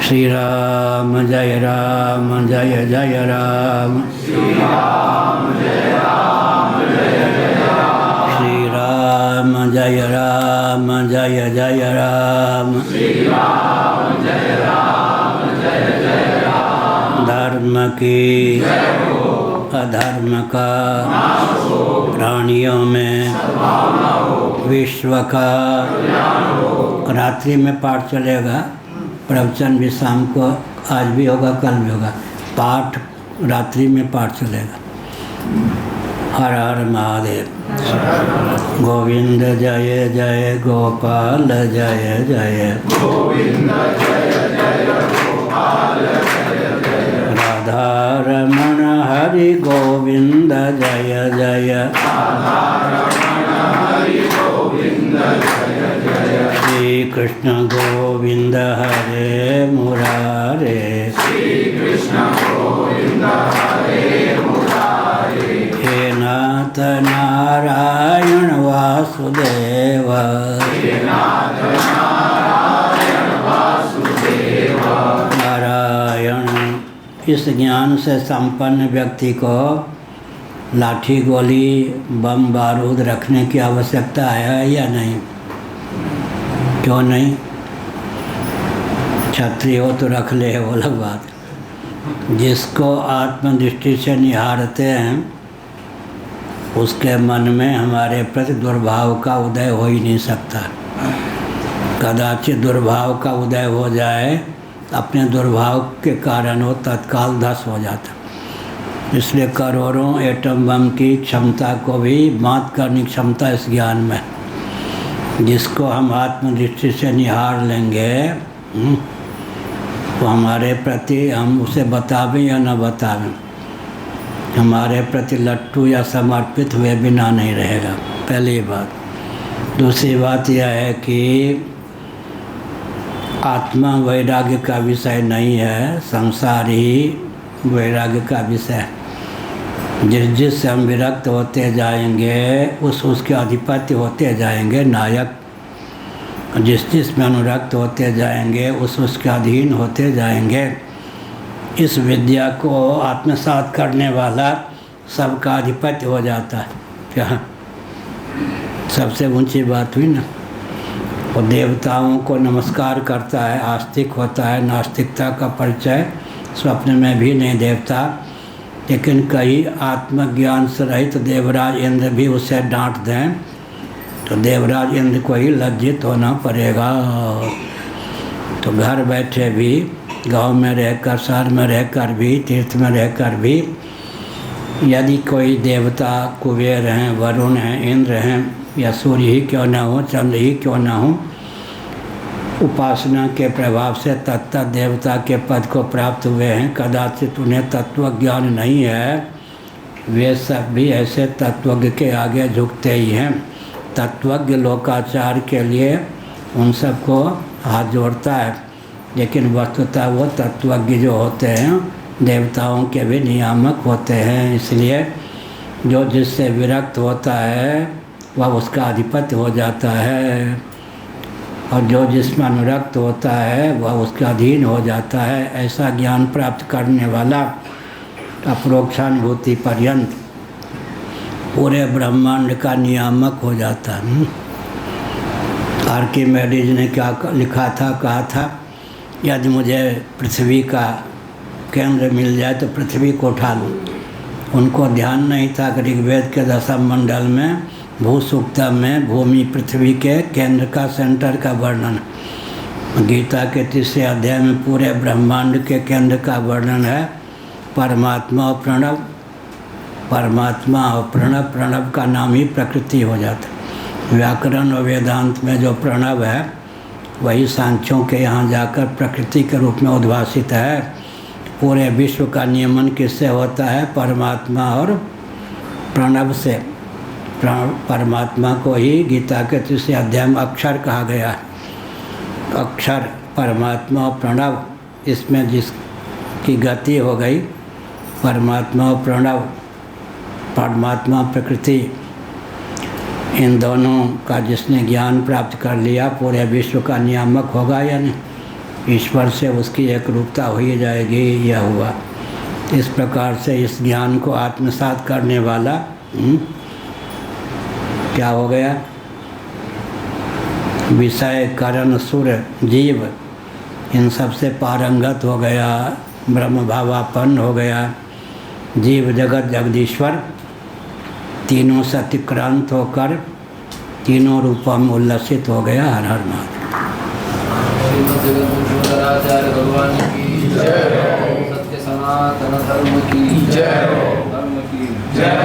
Speaker 1: श्री राम जय राम जय जय राम। श्री राम जय राम जय जय राम। श्री राम जय राम जय जय राम। श्री राम जय राम जय जय राम। धर्म की अधर्म का प्राणियों में विश्व का। रात्रि में पाठ चलेगा, प्रवचन भी शाम को, आज भी होगा, कल भी होगा। पाठ रात्रि में पाठ चलेगा। हर हर महादेव। गोविंद जय जय गोपाल जय जय। गोविंद जय जय गोपाल जय जय। राधा रमण हरि गोविंद जय जय। राधा रमण हरि गोविंद जय जय। श्री कृष्ण गोविंद हरे मुरारे। श्री कृष्ण गोविंद हरे मुरारे। हे नाथ नारायण वासुदेव। हे नाथ नारायण इस ज्ञान से संपन्न व्यक्ति को लाठी गोली बम बारूद रखने की आवश्यकता है या नहीं? क्यों नहीं? क्षत्रिय हो तो रख ले, वो अलग बात। जिसको आत्मदृष्टि से निहारते हैं उसके मन में हमारे प्रति दुर्भाव का उदय हो ही नहीं सकता। कदाचित दुर्भाव का उदय हो जाए, अपने दुर्भाव के कारण वो तत्काल ध्वस्त हो जाता। इसलिए करोड़ों एटम बम की क्षमता को भी मात करने की क्षमता इस ज्ञान में। जिसको हम आत्मदृष्टि से निहार लेंगे तो हमारे प्रति, हम उसे बतावें या न बतावें, हमारे प्रति लट्टू या समर्पित हुए बिना नहीं रहेगा, पहली बात। दूसरी बात यह है कि आत्मा वैराग्य का विषय नहीं है, संसार ही वैराग्य का विषय है। जिससे हम विरक्त होते जाएंगे उसके अधिपति होते जाएंगे नायक। जिस में अनुरक्त होते जाएंगे उसके अधीन होते जाएंगे। इस विद्या को आत्मसात करने वाला सबका अधिपति हो जाता है। क्या सबसे ऊंची बात हुई ना? वो देवताओं को नमस्कार करता है, आस्तिक होता है, नास्तिकता का परिचय स्वप्न में भी नहीं देवता। लेकिन कई आत्मज्ञान से रहित देवराज इंद्र भी उसे डांट दें तो देवराज इंद्र को ही लज्जित होना पड़ेगा। तो घर बैठे भी, गांव में रहकर, शहर में रहकर भी, तीर्थ में रहकर भी यदि कोई देवता कुबेर हैं, वरुण हैं, इंद्र हैं या सूर्य ही क्यों न हो, चंद्र ही क्यों न हो, उपासना के प्रभाव से तत्त देवता के पद को प्राप्त हुए हैं, कदाचित उन्हें तत्व ज्ञान नहीं है, वे सब भी ऐसे तत्वज्ञ के आगे झुकते ही हैं। तत्वज्ञ लोकाचार के लिए उन सबको हाथ जोड़ता है, लेकिन वस्तुतः वो तत्वज्ञ जो होते हैं देवताओं के भी नियामक होते हैं। इसलिए जो जिससे विरक्त होता है वह उसका अधिपति हो जाता है, और जो जिसमें अनुरक्त होता है वह उसके अधीन हो जाता है। ऐसा ज्ञान प्राप्त करने वाला अपरोक्षानुभूति पर्यंत पूरे ब्रह्मांड का नियामक हो जाता है। आर्किमेडीज ने क्या लिखा था, कहा था यदि मुझे पृथ्वी का केंद्र मिल जाए तो पृथ्वी को उठा लूँ। उनको ध्यान नहीं था कि ऋग्वेद के 10वें मंडल में भू सूक्तम में भूमि पृथ्वी के केंद्र का, सेंटर का वर्णन, गीता के 3रे अध्याय में पूरे ब्रह्मांड के केंद्र का वर्णन है। परमात्मा और प्रणव, परमात्मा और प्रणव, प्रणव का नाम ही प्रकृति हो जाता है। व्याकरण और वेदांत में जो प्रणव है वही सांख्यों के यहाँ जाकर प्रकृति के रूप में उद्भासित है। पूरे विश्व का नियमन किससे होता है? परमात्मा और प्रणव से। परमात्मा को ही गीता के 3रे अध्याय में अक्षर कहा गया है। अक्षर, परमात्मा और प्रणव, इसमें जिसकी गति हो गई, परमात्मा और प्रणव, परमात्मा प्रकृति, इन दोनों का जिसने ज्ञान प्राप्त कर लिया पूरे विश्व का नियामक होगा या नहीं? ईश्वर से उसकी एक रूपता हो ही जाएगी। यह हुआ। इस प्रकार से इस ज्ञान को आत्मसात करने वाला क्या हो गया? विषय, करण, सुर, जीव, इन सब से पारंगत हो गया, ब्रह्म भावापन्न हो गया। जीव जगत जगदीश्वर तीनों से अतिक्रांत होकर तीनों रूपों में उल्लसित हो गया। हर हर
Speaker 2: शंकराचार्य भगवान की जय। सत्य सनातन धर्म की जय। धर्म की जय।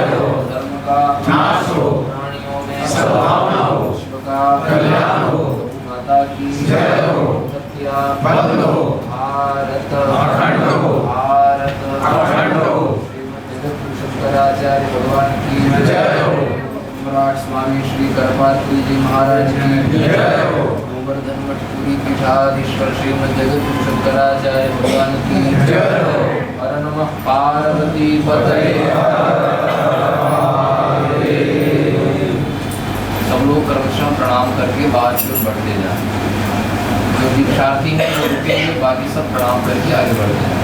Speaker 2: धर्म का नाश हो, प्राणियों में सद्भावना हो, विश्व का कल्याण हो, माता की जय हो। सत्या बंद हो, भारत अखंड हो, भारत अखंड हो। श्रीमद् जगत शंकराचार्य भगवान की जय हो। सम्राट स्वामी श्री करपात्री जी महाराज की जय हो। गोवर्धन मठपुरी पीठाधीश्वर श्रीमद् जगत शंकराचार्य भगवान की जय हो। हर नमः पार्वती पतये। सब लोग क्रमशः प्रणाम करके बाद की ओर बढ़ते जाएं। जो दीक्षार्थी हैं वो रुकेंगे, बाकी सब प्रणाम करके आगे बढ़ते जाएं।